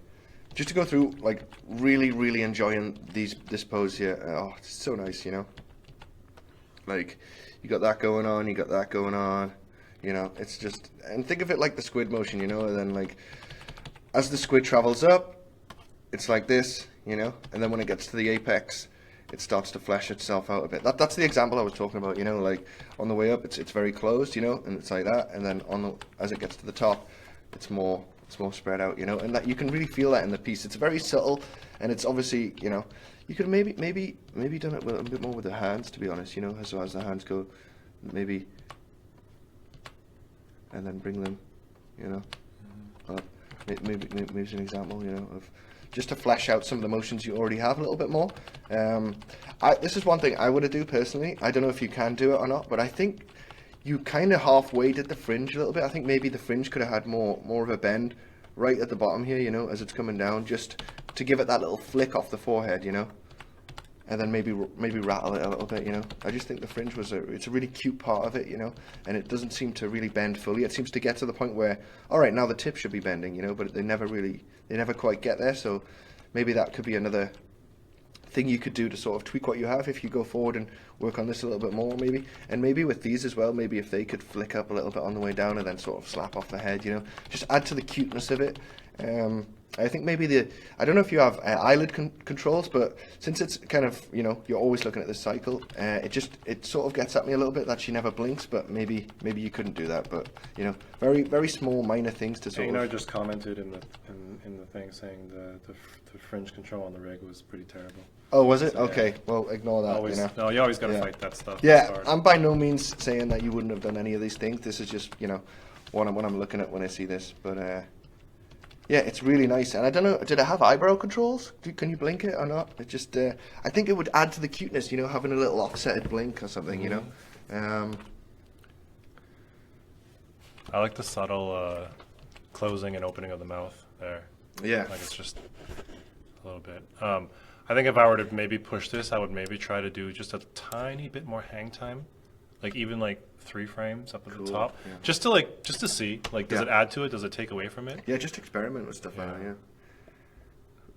Just to go through, like, really enjoying this pose here. Oh, it's so nice, you know. Like, you got that going on, you got that going on. You know, it's just, and think of it like the squid motion, you know. And then like, as the squid travels up, it's like this, you know. And then when it gets to the apex, it starts to flesh itself out a bit. That's the example I was talking about, you know. Like on the way up, it's very closed, you know, and it's like that. And then as it gets to the top, it's more spread out, you know. And that you can really feel that in the piece. It's very subtle, and it's obviously, you know, you could maybe done it a bit more with the hands, to be honest, you know. So as the hands go, maybe, and then bring them, you know, up. Maybe an example, you know, of just to flesh out some of the motions you already have a little bit more. This is one thing I would do personally. I don't know if you can do it or not, but I think you kind of halfway did the fringe a little bit. I think maybe the fringe could have had more of a bend right at the bottom here, you know, as it's coming down, just to give it that little flick off the forehead, you know. And then maybe rattle it a little bit, you know. I just think the fringe it's a really cute part of it, you know, and it doesn't seem to really bend fully. It seems to get to the point where, all right, now the tip should be bending, you know, but they never quite get there. So maybe that could be another thing you could do to sort of tweak what you have if you go forward and work on this a little bit more, maybe. And maybe with these as well, maybe if they could flick up a little bit on the way down and then sort of slap off the head, you know, just add to the cuteness of it. I think maybe I don't know if you have eyelid controls, but since it's kind of, you know, you're always looking at this cycle, it sort of gets at me a little bit that she never blinks, but maybe you couldn't do that, but, you know, very, very small minor things to sort of... Einar just commented in the thing saying the fringe control on the rig was pretty terrible. Oh, was it? So, okay, yeah. Well, ignore that, Always, you know. No, you always got to Yeah. fight that stuff. Yeah, I'm by no means saying that you wouldn't have done any of these things. This is just, you know, what I'm looking at when I see this, but... yeah, it's really nice, and I don't know, did it have eyebrow controls? Can you blink it or not? It just, I think it would add to the cuteness, you know, having a little offsetted blink or something, you know. I like the subtle closing and opening of the mouth there. Yeah. Like it's just a little bit. I think if I were to maybe push this, I would maybe try to do just a tiny bit more hang time, like even like 3 frames up at the top, yeah. just to see, like, does it add to it? Does it take away from it? Yeah, just experiment with stuff like that, yeah.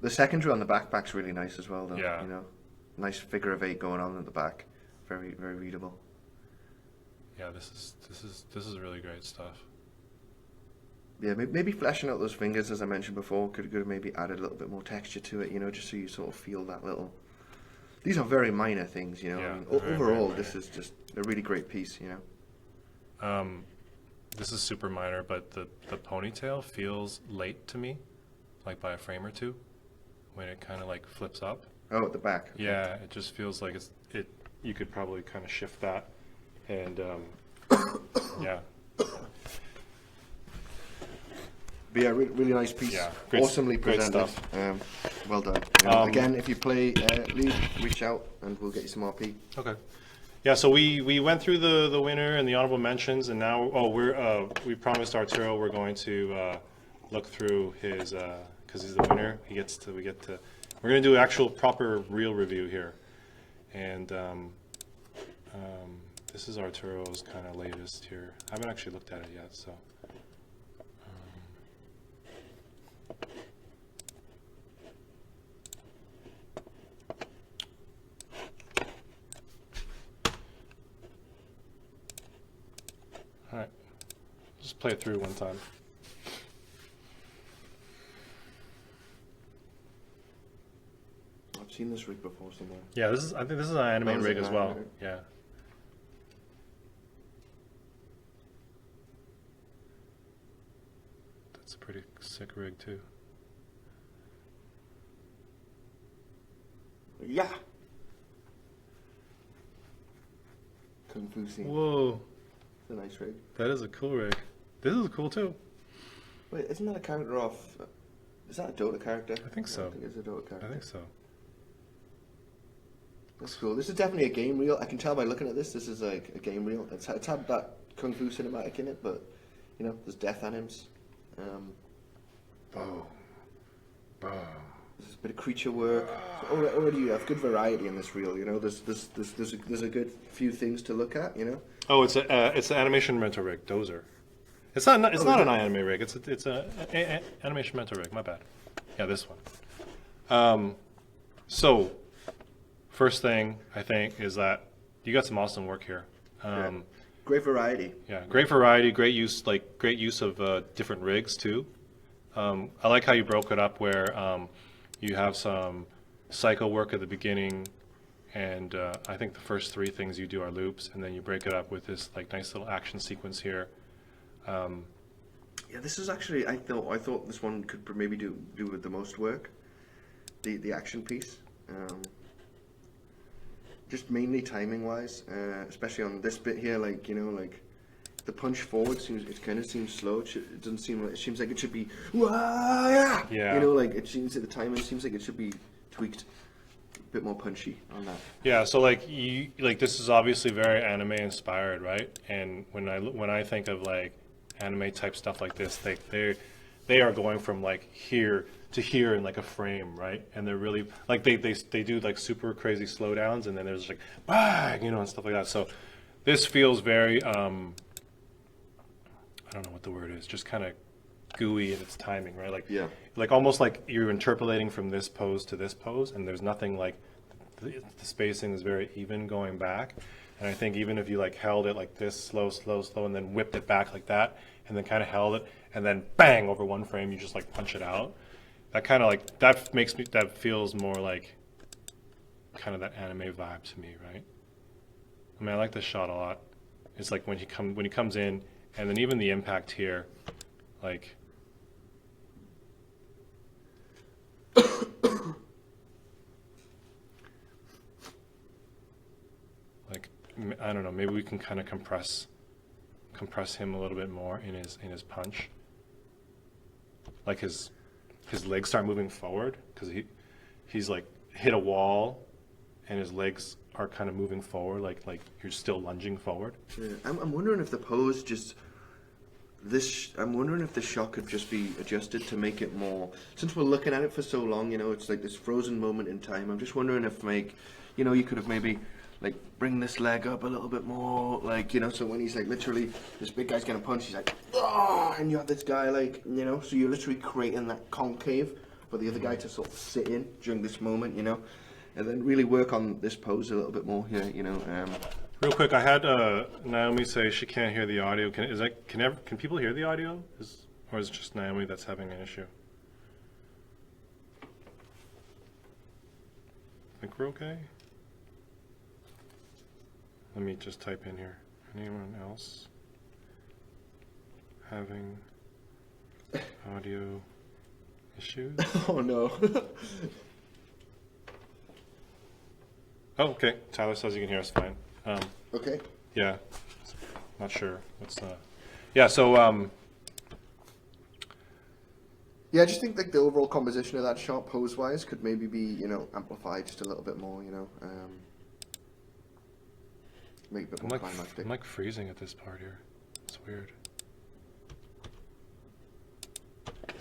The secondary on the backpack's really nice as well, though. Yeah. You know, nice figure of 8 going on at the back, very, very readable. Yeah, this is really great stuff. Yeah, maybe fleshing out those fingers, as I mentioned before, could have maybe added a little bit more texture to it, you know, just so you sort of feel that little... These are very minor things, you know. Yeah, I mean, very, overall, very this is just a really great piece, you know. This is super minor, but the ponytail feels late to me, like by a frame or two, when it kind of like flips up. Oh, at the back. Okay. Yeah, it just feels like you could probably kind of shift that, and yeah. But yeah, really nice piece. Yeah, Awesomely great presented. stuff. Well done. Again, if you play League, reach out and we'll get you some RP. Okay. Yeah, so we went through the winner and the honorable mentions, and now we promised Arturo we're going to look through his because he's the winner. We're going to do an actual proper real review here, and this is Arturo's kind of latest here. I haven't actually looked at it yet, so. All right, just play it through one time. I've seen this rig before somewhere. Yeah, I think this is an anime rig as well. Rig. Yeah. That's a pretty sick rig too. Yeah. Kung Fu scene. Whoa, It's a nice rig. that is a cool rig. This is cool too. Wait, isn't that a character off? Is that a Dota character? I think so. I think it's a Dota character. I think so. That's cool. This is definitely a game reel. I can tell by looking at this. This is like a game reel. It's had that Kung Fu cinematic in it, but you know, there's death anims. Boom. Boom. There's a bit of creature work. So already you have good variety in this reel. You know, there's a good few things to look at. You know. Oh, it's an animation rental rig, Dozer. It's not an anime rig. It's a animation rental rig. My bad. Yeah, this one. So, first thing I think is that you got some awesome work here. Great variety. Yeah, great variety, great use of different rigs too. I like how you broke it up where you have some cycle work at the beginning, and I think the first 3 things you do are loops, and then you break it up with this like nice little action sequence here. Yeah, this is actually I thought this one could maybe do with the most work. The action piece. Just mainly timing wise, especially on this bit here, like, you know, like the punch forward kind of seems slow. It doesn't seem like, it seems like it should be yeah. You know, like it seems at the timing seems like it should be tweaked a bit more punchy on that. Yeah, so like this is obviously very anime inspired, right? And when I think of like anime type stuff like this, they are going from like here to here in like a frame, right? And they're really like they do like super crazy slowdowns, and then there's like bang, you know, and stuff like that. So this feels very I don't know what the word is, just kind of gooey in its timing, right? Like like almost like you're interpolating from this pose to this pose, and there's nothing like the spacing is very even going back. And I think even if you like held it like this, slow, and then whipped it back like that, and then kind of held it, and then bang over one frame, you just like punch it out. That kind of like that feels more like kind of that anime vibe to me, right? I mean, I like this shot a lot. It's like when he comes in, and then even the impact here, like. Like, I don't know, maybe we can kind of compress him a little bit more in his punch. Like his legs start moving forward, because he's like hit a wall and his legs are kind of moving forward, like you're still lunging forward. Yeah, I'm wondering if the pose just I'm wondering if the shot could just be adjusted to make it more, since we're looking at it for so long, you know, it's like this frozen moment in time. I'm just wondering if, like, you know, you could have maybe like bring this leg up a little bit more, like, you know, so when he's like literally this big guy's gonna punch, he's like, oh, and you have this guy like, you know, so you're literally creating that concave for the other guy to sort of sit in during this moment, you know, and then really work on this pose a little bit more here, you know. Real quick, I had Naomi say she can't hear the audio. Can people hear the audio? Or is it just Naomi that's having an issue? Think we're okay? Let me just type in here. Anyone else having audio issues? Oh no. Oh, okay. Tyler says you can hear us fine. Okay. Yeah. Not sure. Yeah, so yeah, I just think like the overall composition of that shot pose wise could maybe be, you know, amplified just a little bit more, you know. Make it a bit more climactic. I'm like freezing at this part here. It's weird.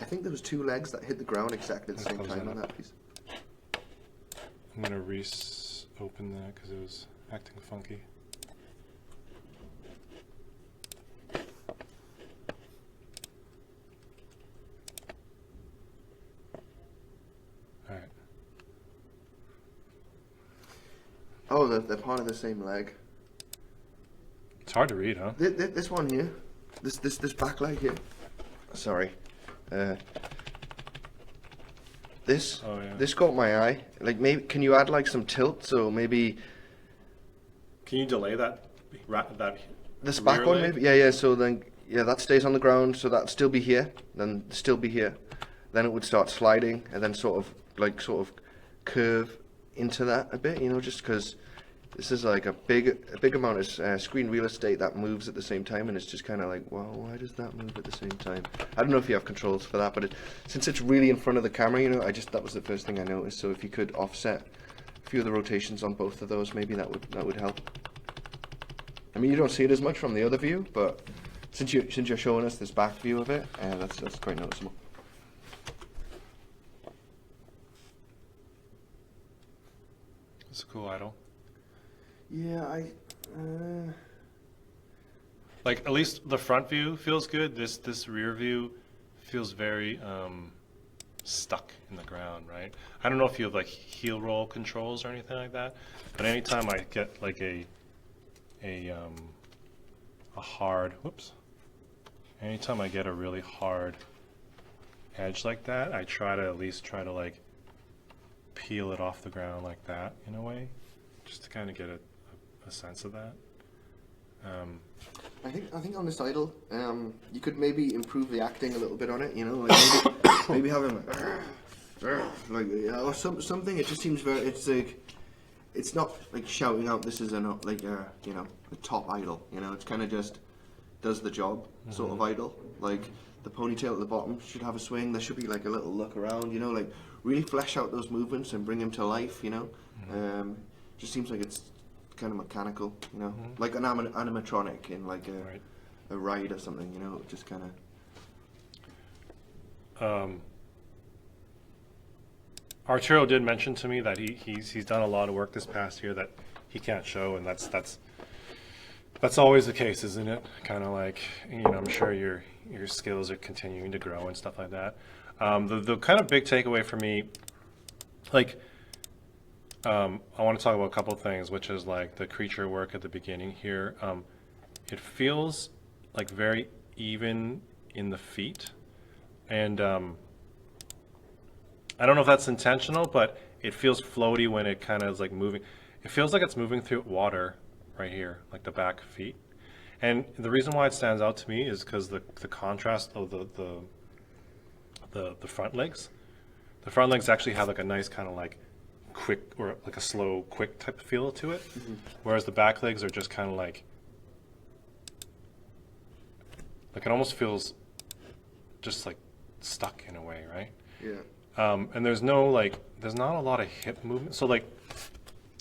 I think there was two legs that hit the ground exactly at the same time on that piece. I'm gonna open that because it was acting funky. Alright. Oh, they're part of the same leg. It's hard to read, huh? This one here, this back leg here. Sorry. This caught my eye. Like, maybe can you add like some tilt? So maybe. Can you delay that this back one, maybe? Yeah. So then, that stays on the ground. So that'd still be here. Then still be here. Then it would start sliding, and then sort of curve into that a bit. You know, just because this is like a big amount of screen real estate that moves at the same time, and it's just kind of like, wow, why does that move at the same time? I don't know if you have controls for that, but since it's really in front of the camera, you know, that was the first thing I noticed. So if you could offset a few of the rotations on both of those, maybe that would help. I mean, you don't see it as much from the other view, but since you're showing us this back view of it, that's quite noticeable. It's a cool idol. Yeah, like at least the front view feels good. This rear view feels very stuck in the ground, right? I don't know if you have like heel roll controls or anything like that, but anytime I get like a hard, anytime I get a really hard edge like that, I at least try to like peel it off the ground like that in a way, just to kind of get a sense of that. I think on this idol, you could maybe improve the acting a little bit on it. You know, like maybe have him like or something. It just seems very. It's like it's not like shouting out. This is a top idol. You know, it's kind of just does the job, sort of idle. Like the ponytail at the bottom should have a swing. There should be like a little look around, you know, like really flesh out those movements and bring them to life, you know. Just seems like it's kind of mechanical, you know, like an animatronic in like a ride or something, you know, just kind of. Arturo did mention to me that he's done a lot of work this past year that he can't show, and that's always the case, isn't it? Kind of like, you know, I'm sure your skills are continuing to grow and stuff like that. The kind of big takeaway for me, like, I want to talk about a couple of things, which is like the creature work at the beginning here. It feels like very even in the feet, and I don't know if that's intentional, but it feels floaty when it kind of is like moving. It feels like it's moving through water right here, like the back feet. And the reason why it stands out to me is because the contrast of the front legs. The front legs actually have like a nice kind of like quick or like a slow, quick type of feel to it, whereas the back legs are just kind of like it almost feels just like stuck in a way, right? Yeah. And there's not a lot of hip movement. So like,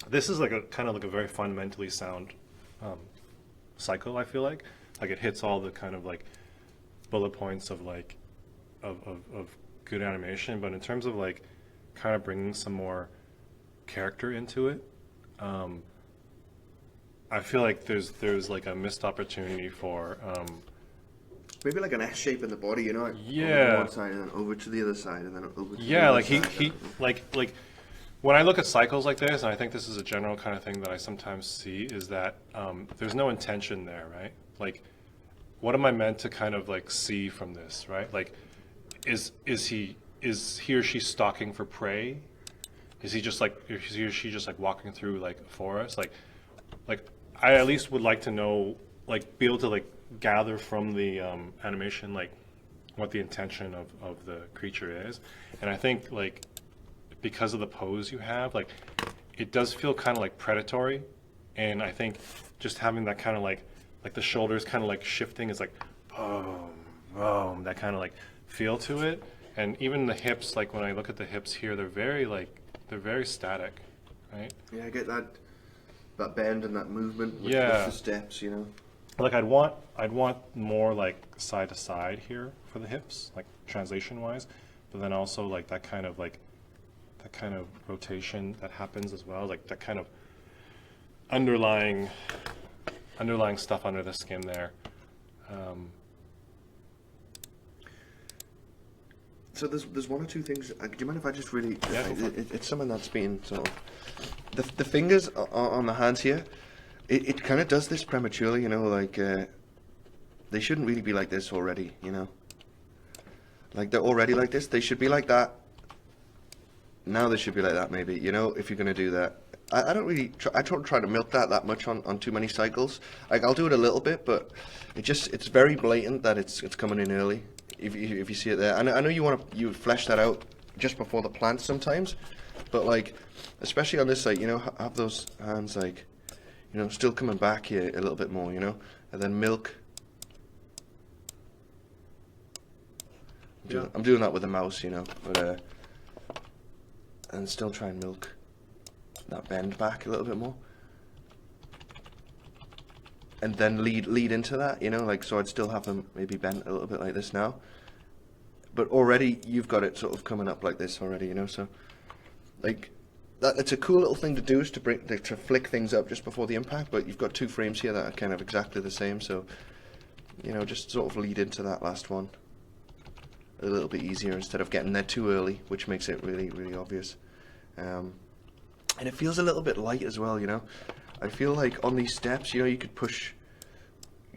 this is like a kind of like a very fundamentally sound cycle. I feel like it hits all the kind of like bullet points of like of good animation. But in terms of like kind of bringing some more character into it, I feel like there's like a missed opportunity for. Maybe like an S shape in the body, you know, like Yeah. over to one side and then over to the other side and then over to the Yeah, other like side. he like when I look at cycles like this, and I think this is a general kind of thing that I sometimes see, is that there's no intention there, right? Like, what am I meant to kind of like see from this, right? Like, is he or she stalking for prey? Is he or she just like walking through like a forest? Like I at least would like to know, like, be able to like gather from the animation like what the intention of the creature is. And I think like because of the pose you have, like it does feel kind of like predatory, and I think just having that kind of like the shoulders kind of like shifting is like boom boom, that kind of like feel to it. And even the hips, like when I look at the hips here, they're very static, right? Yeah, I get that bend and that movement with Yeah. the steps, you know. Like I'd want more like side to side here for the hips, like translation wise, but then also like that kind of rotation that happens as well, like that kind of underlying stuff under the skin there. So there's one or two things. Do you mind if I just really? Yeah, go for it. It's something that's been sort of the fingers on the hands here. It kind of does this prematurely, you know. Like they shouldn't really be like this already, you know. Like they're already like this. They should be like that. Now they should be like that, maybe. You know, if you're gonna do that. I don't really. I don't try to milk that much on too many cycles. Like I'll do it a little bit, but it's very blatant that it's coming in early. If you see it there, and I know you flesh that out just before the plant sometimes, but like especially on this side, you know, have those hands like, you know, still coming back here a little bit more, you know, and then milk. I'm doing that with the mouse, you know, but and still try and milk that bend back a little bit more, and then lead into that, you know, like, so I'd still have them maybe bent a little bit like this now, but already you've got it sort of coming up like this already, you know, so like that, it's a cool little thing to do, is to flick things up just before the impact, but you've got two frames here that are kind of exactly the same, so, you know, just sort of lead into that last one a little bit easier instead of getting there too early, which makes it really, really obvious. And it feels a little bit light as well, you know. I feel like on these steps, you know, you could push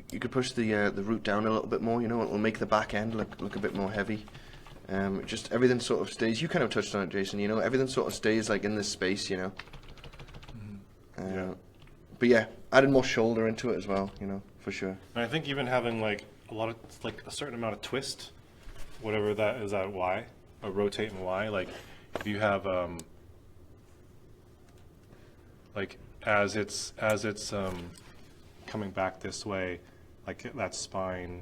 the root down a little bit more, you know. It will make the back end look a bit more heavy. Just everything sort of stays. You kind of touched on it, Jason. You know, everything sort of stays like in this space, you know. Yeah. But yeah, adding more shoulder into it as well, you know, for sure. And I think even having like a certain amount of twist, whatever that is, at Y, a rotate and Y, like if you have like as it's coming back this way, like that spine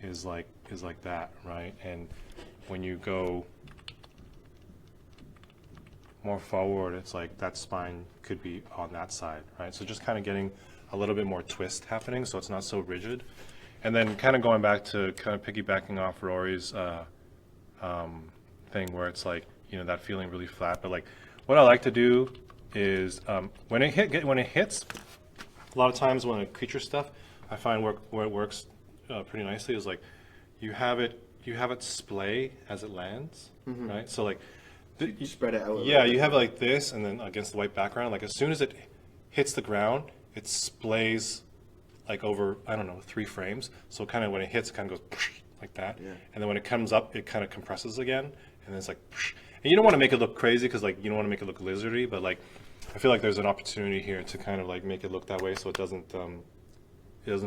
is like that, right? And when you go more forward, it's like that spine could be on that side, right? So just kind of getting a little bit more twist happening, so it's not so rigid. And then kind of going back to kind of piggybacking off Rory's thing, where it's like, you know, that feeling really flat. But like, what I like to do is when it hits, a lot of times when a creature stuff, I find where it works pretty nicely is like you have it splay as it lands, right? So like You spread it out. yeah, you have it like this, and then against the white background, like as soon as it hits the ground, it splays like over, I don't know, 3 frames. So kind of when it hits, it kind of goes like that. Yeah. And then when it comes up, it kind of compresses again, and then it's like, and you don't want to make it look crazy because like you don't want to make it look lizardy, but like I feel like there's an opportunity here to kind of like make it look that way, so it doesn't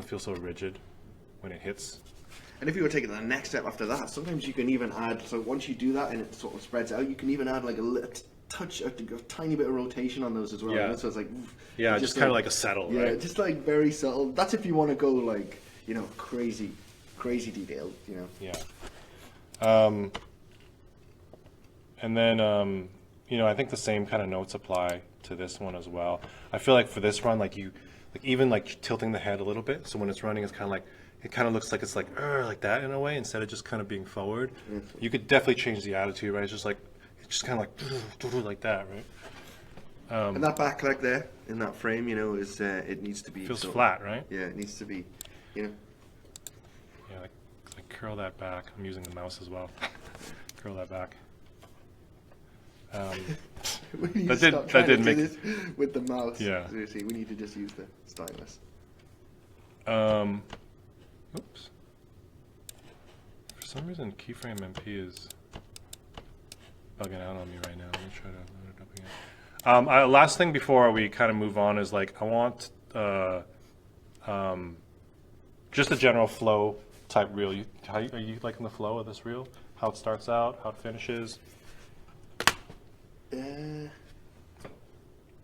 feel so rigid when it hits. And if you were taking the next step after that, sometimes you can even add, so once you do that and it sort of spreads out, you can even add like a little touch, a tiny bit of rotation on those as well. Yeah. You know? So it's like, Yeah, just kind of like a settle, yeah, right? just like very subtle. That's if you want to go like, you know, crazy detailed, you know. Yeah. And then, you know, I think the same kind of notes apply to this one as well. I feel like for this run, like even like tilting the head a little bit. So when it's running, it's kind of like, it kind of looks like it's like that in a way, instead of just kind of being forward. Mm-hmm. You could definitely change the attitude, right? It's just kind of like that, right? And that back leg there in that frame, you know, is it needs to be Feels sort of- flat, right? Yeah, it needs to be, you know. Yeah, like curl that back. I'm using the mouse as well. Curl that back. We need That to did- stop that trying did to make- do this with the mouse. Yeah. Seriously, we need to just use the stylus. Oops. For some reason, keyframe MP is bugging out on me right now. Let me try to load it up again. Last thing before we kind of move on is like I want just a general flow type reel. Are you liking the flow of this reel? How it starts out, how it finishes?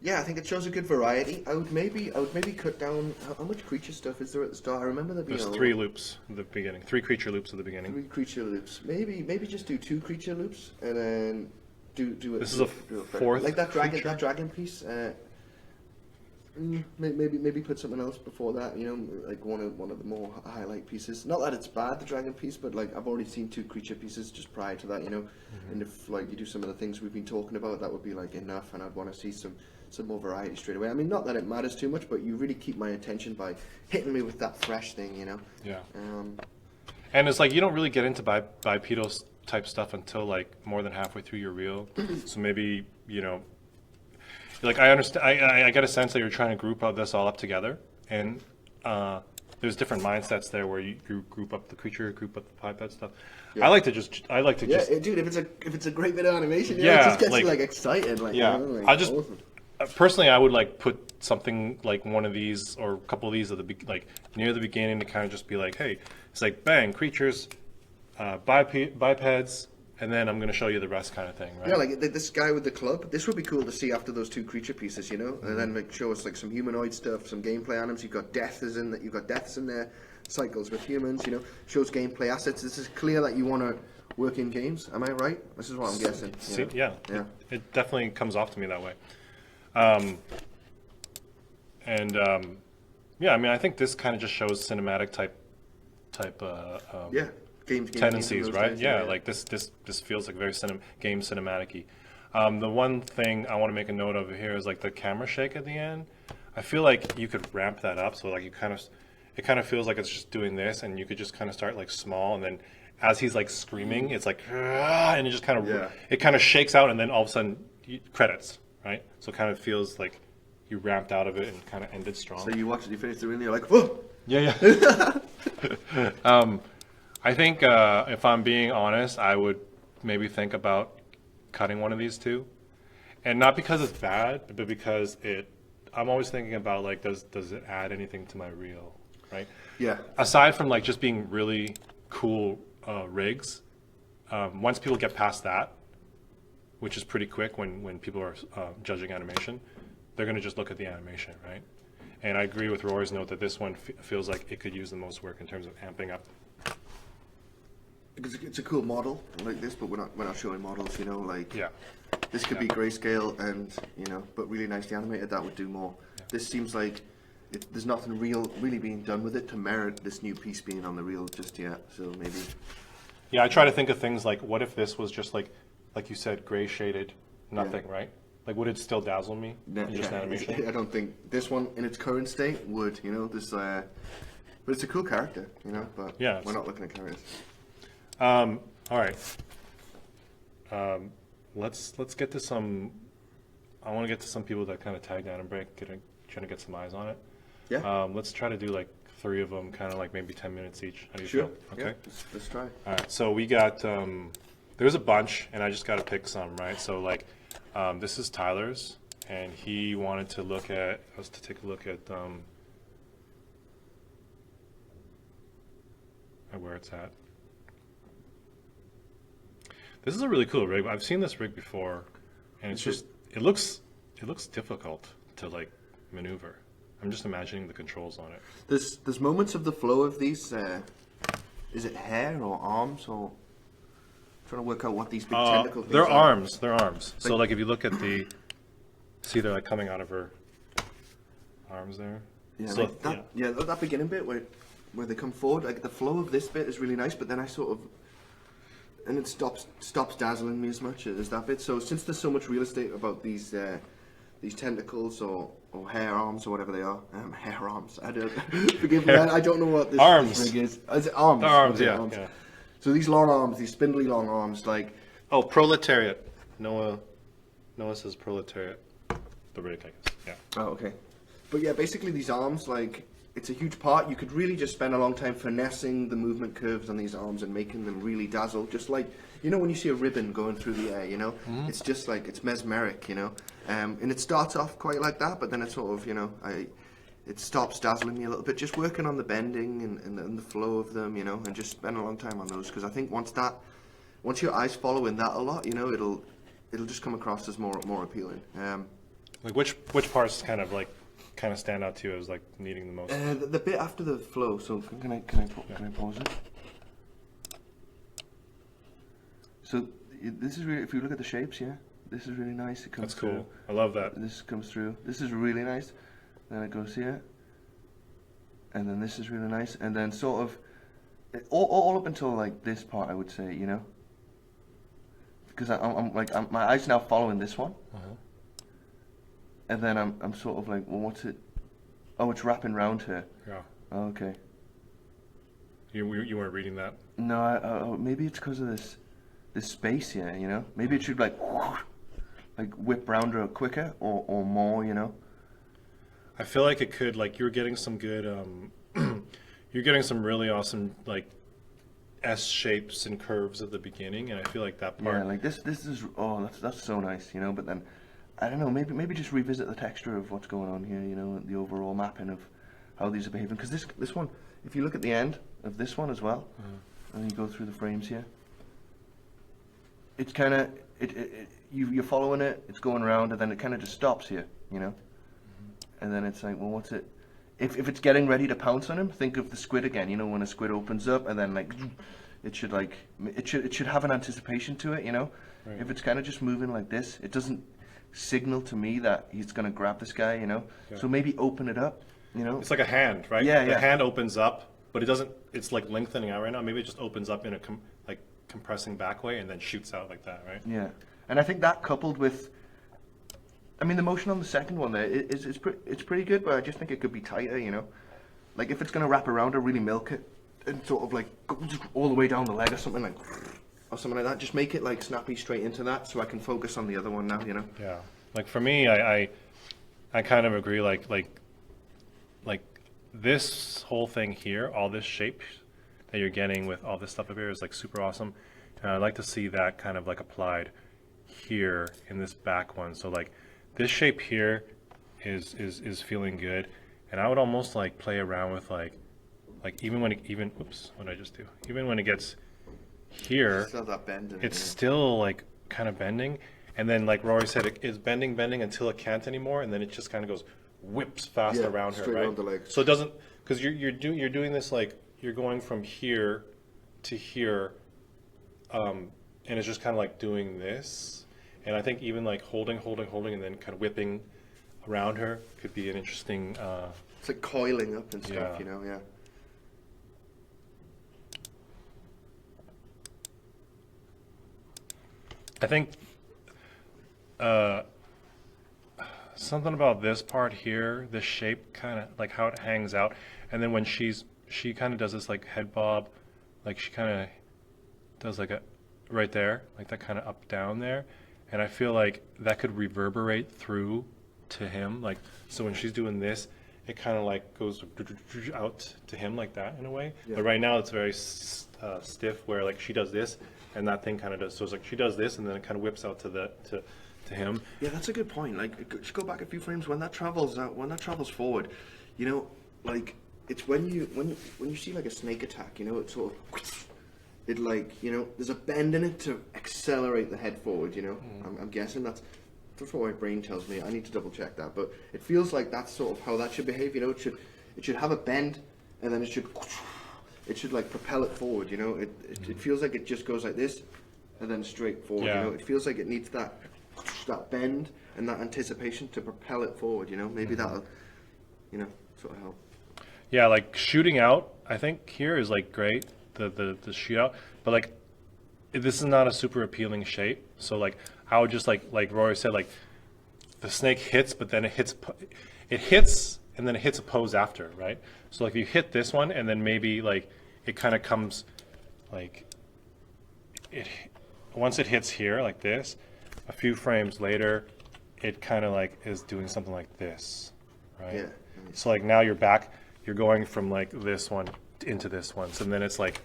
Yeah, I think it shows a good variety. I would maybe cut down how much creature stuff is there at the start. I remember there being There's a 3 loops at the beginning, 3 creature loops at the beginning. 3 creature loops. Maybe just do 2 creature loops and then do it. This is a do it fourth like that creature? dragon piece. Maybe put something else before that. You know, like one of the more highlight pieces. Not that it's bad, the dragon piece, but like I've already seen 2 creature pieces just prior to that. You know, and if like you do some of the things we've been talking about, that would be like enough, and I'd want to see some more variety straight away. I mean, not that it matters too much, but you really keep my attention by hitting me with that fresh thing. You know. Yeah. And it's like you don't really get into bipedal type stuff until like more than halfway through your reel. So maybe, you know, like I understand, I get a sense that you're trying to group this all up together, and there's different mindsets there where you group up the creature, group up the biped stuff. Yeah. I like to just Dude, if it's a great bit of animation, it Yeah, just gets like- you like excited. Like, yeah. you know, like, I just awesome. personally, I would like put something like one of these or a couple of these at like near the beginning to kind of just be like, hey, it's like bang, creatures, bipeds, and then I'm going to show you the rest kind of thing, right? Yeah, like this guy with the club. This would be cool to see after those 2 creature pieces, you know, and then like show us like some humanoid stuff, some gameplay items. You've got deaths in there, cycles with humans, you know, shows gameplay assets. This is clear that you want to work in games. Am I right? This is what I'm guessing. See, You know? yeah, Yeah. it definitely comes off to me that way. Yeah, I mean, I think this kind of just shows cinematic type Yeah. Games tendencies, those right? days, Yeah, like this feels like very game cinematic-y. The one thing I want to make a note of here is like the camera shake at the end. I feel like you could ramp that up, so like it kind of feels like it's just doing this, and you could just kind of start like small, and then as he's like screaming, it's like, and it just kind of it kind of shakes out, and then all of a sudden credits, right? So it kind of feels like you ramped out of it and kind of ended strong. So you watch it, you finish the reel, and you're like, whoa. Yeah. I think if I'm being honest, I would maybe think about cutting one of these 2, and not because it's bad, but because I'm always thinking about like, does it add anything to my reel, right? Yeah. Aside from like just being really cool rigs, once people get past that, which is pretty quick when people are judging animation, they're going to just look at the animation, right? And I agree with Rory's note that this one feels like it could use the most work in terms of amping up. Because it's a cool model like this, but we're not showing models, you know, like Yeah. this could be grayscale and, you know, but really nicely animated, that would do more. Yeah. This seems like there's nothing really being done with it to merit this new piece being on the reel just yet, so maybe. Yeah, I try to think of things like, what if this was just like you said, gray shaded, nothing, right? Like, would it still dazzle me in just animation? I don't think this one in its current state would, you know, this, but it's a cool character, you know, but Yeah, we're not looking at characters. All right. Let's get to some. I want to get to some people that kind of tagged Animbreak, trying to get some eyes on it. Yeah. Let's try to do like 3 of them, kind of like maybe 10 minutes each. How do you Sure. feel? Okay. Yeah, let's try. All right. So we got. There's a bunch, and I just got to pick some, right? So like, this is Tyler's, and he wanted to look at us to take a look at where it's at. This is a really cool rig. I've seen this rig before, and it's just it looks difficult to like maneuver. I'm just imagining the controls on it. There's moments of the flow of these. Is it hair or arms or? Trying to work out what these big tentacle things They're are. arms. They're arms. So like if you look at the, see they're like coming out of her arms there. Yeah, So, like that, yeah, that beginning bit where they come forward, like the flow of this bit is really nice, but then I sort of, and it stops dazzling me as much as that bit. So since there's so much real estate about these tentacles or hair arms or whatever they are, hair arms. I don't forgive me. I don't know what this rig is. Is it arms? They're arms, Okay, yeah, arms. yeah. So these long arms, these spindly long arms, like. Oh, proletariat. Noah says proletariat. The rig, I guess. Yeah. Oh, okay. But yeah, basically these arms, like, it's a huge part. You could really just spend a long time finessing the movement curves on these arms and making them really dazzle. Just like, you know, when you see a ribbon going through the air, you know, it's just like, it's mesmeric, you know. And it starts off quite like that, but then it sort of, you know, it stops dazzling me a little bit. Just working on the bending and the flow of them, you know, and just spend a long time on those. Because I think once your eyes follow in that a lot, you know, it'll just come across as more appealing. Like which parts kind of stand out to you as like needing the most? The bit after the flow. So can I pause it? So this is really, if you look at the shapes, yeah, this is really nice. It comes That's cool. through. I love that. This comes through. This is really nice. Then it goes here, and then this is really nice, and then sort of all up until like this part, I would say, you know, because I'm my eyes now following this one. And then I'm sort of like, well, what's it? Oh, it's wrapping round here. Yeah. Oh, okay. You weren't reading that? No, maybe it's because of this space here, you know? Maybe it should like whip round her quicker or more, you know? I feel like it could, like you're getting some good, you're getting some really awesome like S shapes and curves at the beginning, and I feel like that part. Yeah, like this is, oh, that's so nice, you know? But then, I don't know, maybe just revisit the texture of what's going on here, you know, and the overall mapping of how these are behaving. Because this one, if you look at the end of this one as well, and you go through the frames here, it's kind of, you're following it, it's going around, and then it kind of just stops here, you know? And then it's like, well, what's it? If it's getting ready to pounce on him, think of the squid again, you know, when a squid opens up, and then like, it should have an anticipation to it, you know? Right. If it's kind of just moving like this, it doesn't signal to me that he's going to grab this guy, you know? Yeah. So maybe open it up, you know? It's like a hand, right? Yeah, the yeah. hand opens up, but it doesn't. It's like lengthening out right now. Maybe it just opens up in a compressing back way and then shoots out like that, right? Yeah, and I think that coupled with, I mean, the motion on the second one there is pretty good, but I just think it could be tighter, you know? Like if it's going to wrap around or really milk it and sort of like go all the way down the leg or something like that, just make it like snappy straight into that so I can focus on the other one now, you know? Yeah. Like for me, I kind of agree. Like this whole thing here, all this shape that you're getting with all this stuff up here is like super awesome. And I'd like to see that kind of like applied here in this back one. So like this shape here is feeling good, and I would almost like play around with like even when oops, what did I just do? Even when it gets here, Still that bend in it, it's yeah. still like kind of bending, and then like Rory said, it's bending until it can't anymore, and then it just kind of goes whips fast Yeah, around her, straight right? around the legs. So it doesn't, because you're doing this like you're going from here to here, and it's just kind of like doing this. And I think even like holding, and then kind of whipping around her could be an interesting. It's like coiling up and stuff, Yeah. you know, yeah. I think something about this part here, this shape, kind of like how it hangs out, and then when she kind of does this like head bob, like she kind of does like a right there, like that kind of up down there, and I feel like that could reverberate through to him, like so when she's doing this, it kind of like goes out to him like that in a way. Yeah. But right now it's very stiff, where like she does this, and that thing kind of does. So it's like she does this, and then it kind of whips out to him. Yeah, that's a good point. Like, just go back a few frames when that travels out, when that travels forward. You know, like it's when you see like a snake attack. You know, it sort of it like you know there's a bend in it to accelerate the head forward. You know, I'm guessing that's what my brain tells me. I need to double check that, but it feels like that's sort of how that should behave. You know, it should have a bend, and then it should like propel it forward. You know, it feels like it just goes like this, and then straight forward. Yeah. You know, it feels like it needs that bend and that anticipation to propel it forward, you know, maybe that'll, you know, sort of help. Yeah, like shooting out, I think here is like great, the shootout, but like this is not a super appealing shape. So like I would just like Rory said, like the snake hits, but then it hits and then it hits a pose after, right? So like you hit this one, and then maybe like it kind of comes like it once it hits here like this, a few frames later, it kind of like is doing something like this, right? Yeah. So like now you're back, you're going from like this one into this one. So then it's like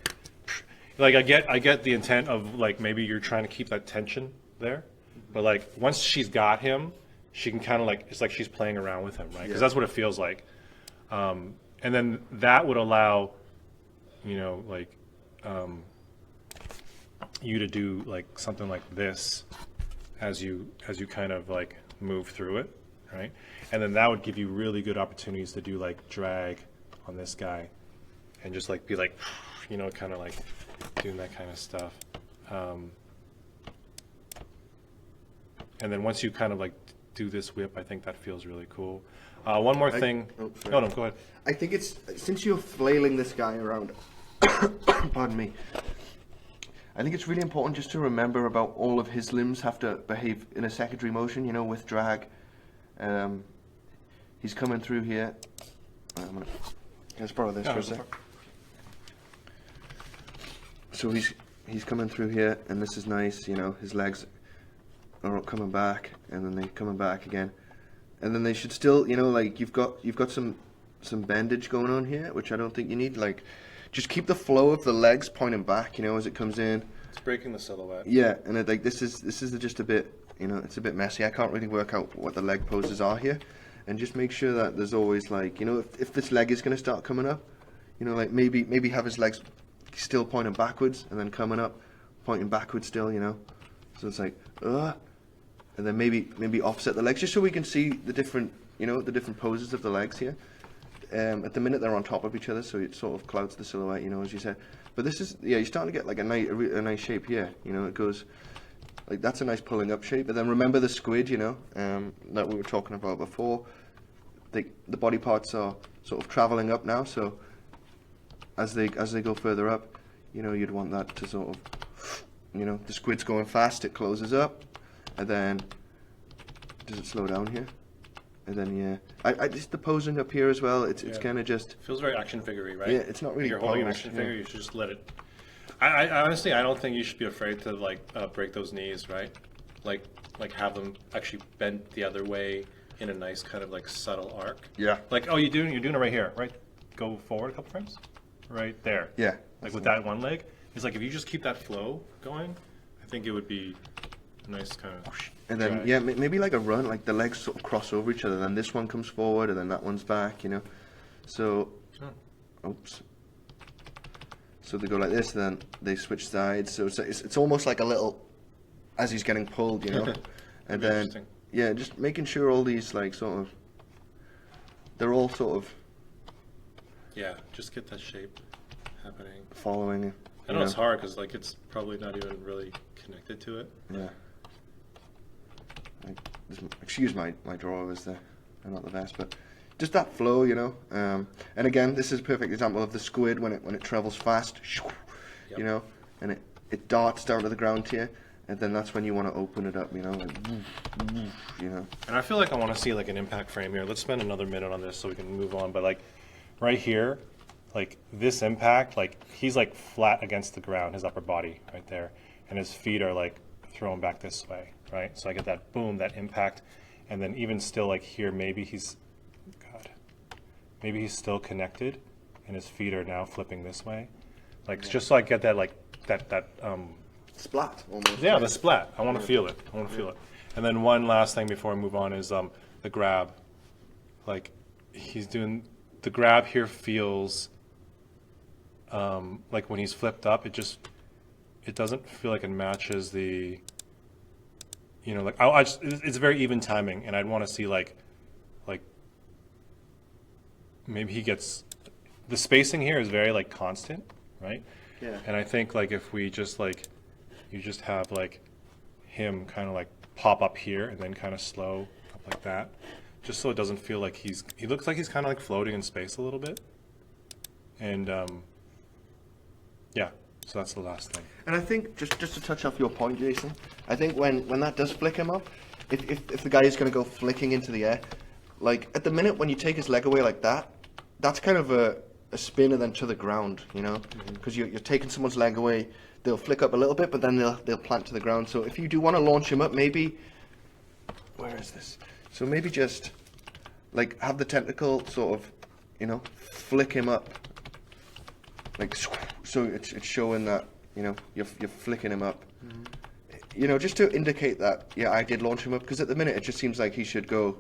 I get the intent of like maybe you're trying to keep that tension there, but like once she's got him, she can kind of like it's like she's playing around with him, right? Because that's what it feels like. And then that would allow, you know, like you to do like something like this as you kind of like move through it, right? And then that would give you really good opportunities to do like drag on this guy and just like be like, you know, kind of like doing that kind of stuff. And then once you kind of like do this whip, I think that feels really cool. One more thing. No, go ahead. I think it's, since you're flailing this guy around, pardon me, I think it's really important just to remember about all of his limbs have to behave in a secondary motion, you know, with drag. He's coming through here. Let's borrow this for a sec. So he's coming through here, and this is nice, you know, his legs are coming back, and then they're coming back again. And then they should still, you know, like you've got some bandage going on here, which I don't think you need. Like, just keep the flow of the legs pointing back, you know, as it comes in. It's breaking the silhouette. Yeah, and it, like this is just a bit, you know, it's a bit messy. I can't really work out what the leg poses are here, and just make sure that there's always like, you know, if this leg is going to start coming up, you know, like maybe have his legs still pointing backwards and then coming up, pointing backwards still, you know. So it's like, and then maybe offset the legs just so we can see the different, you know, the different poses of the legs here. At the minute they're on top of each other, so it sort of clouds the silhouette, you know, as you said. But this is, yeah, you're starting to get like a nice shape here, you know. It goes like that's a nice pulling up shape. But then remember the squid, you know, that we were talking about before. The body parts are sort of traveling up now, so as they go further up, you know, you'd want that to sort of, you know, the squid's going fast, it closes up, and then does it slow down here? And then yeah, I just the posing up here as well. It's kind of just feels very action figure-y, right? Yeah, it's not really. If you're holding an action figure, you should just let it. I honestly, I don't think you should be afraid to like break those knees, right? Like have them actually bend the other way in a nice kind of like subtle arc. Yeah. Like you're doing it right here, right? Go forward a couple frames, right there. Yeah. Like with that one leg, it's like if you just keep that flow going, I think it would be a nice kind of. And then drag. yeah, maybe like a run, like the legs sort of cross over each other. Then this one comes forward, and then that one's back. You know, so oops. So they go like this, and then they switch sides. So it's almost like a little as he's getting pulled, you know. And then yeah, just making sure all these like sort of they're all sort of Yeah, just get that shape happening. following. I know it's hard because like it's probably not even really connected to it. Yeah. Excuse my drawers, they're not the best, but just that flow, you know. And again, this is a perfect example of the squid when it travels fast, you know, and it darts down to the ground here, and then that's when you want to open it up, you know, you know. And I feel like I want to see like an impact frame here. Let's spend another minute on this so we can move on. But like right here, like this impact, like he's like flat against the ground, his upper body right there, and his feet are like thrown back this way, right? So I get that boom, that impact, and then even still like here, maybe he's still connected, and his feet are now flipping this way, like just so I get that like that Splat, almost. yeah, the splat. I want to feel it. I want to feel it. And then one last thing before I move on is the grab. Like he's doing the grab here feels like when he's flipped up, it doesn't feel like it matches the, you know, like it's very even timing, and I'd want to see like maybe he gets the spacing here is very like constant, right? Yeah. And I think like if we just like you just have like him kind of like pop up here and then kind of slow up like that, just so it doesn't feel like he looks like he's kind of like floating in space a little bit. And yeah, so that's the last thing. And I think just to touch off your point, Jason, I think when that does flick him up, if the guy is going to go flicking into the air, like at the minute when you take his leg away like that, that's kind of a spin and then to the ground, you know, because you're taking someone's leg away. They'll flick up a little bit, but then they'll plant to the ground. So if you do want to launch him up, maybe where is this? So maybe just like have the tentacle sort of, you know, flick him up, like so it's showing that, you know, you're flicking him up, you know, just to indicate that yeah, I did launch him up, because at the minute it just seems like he should go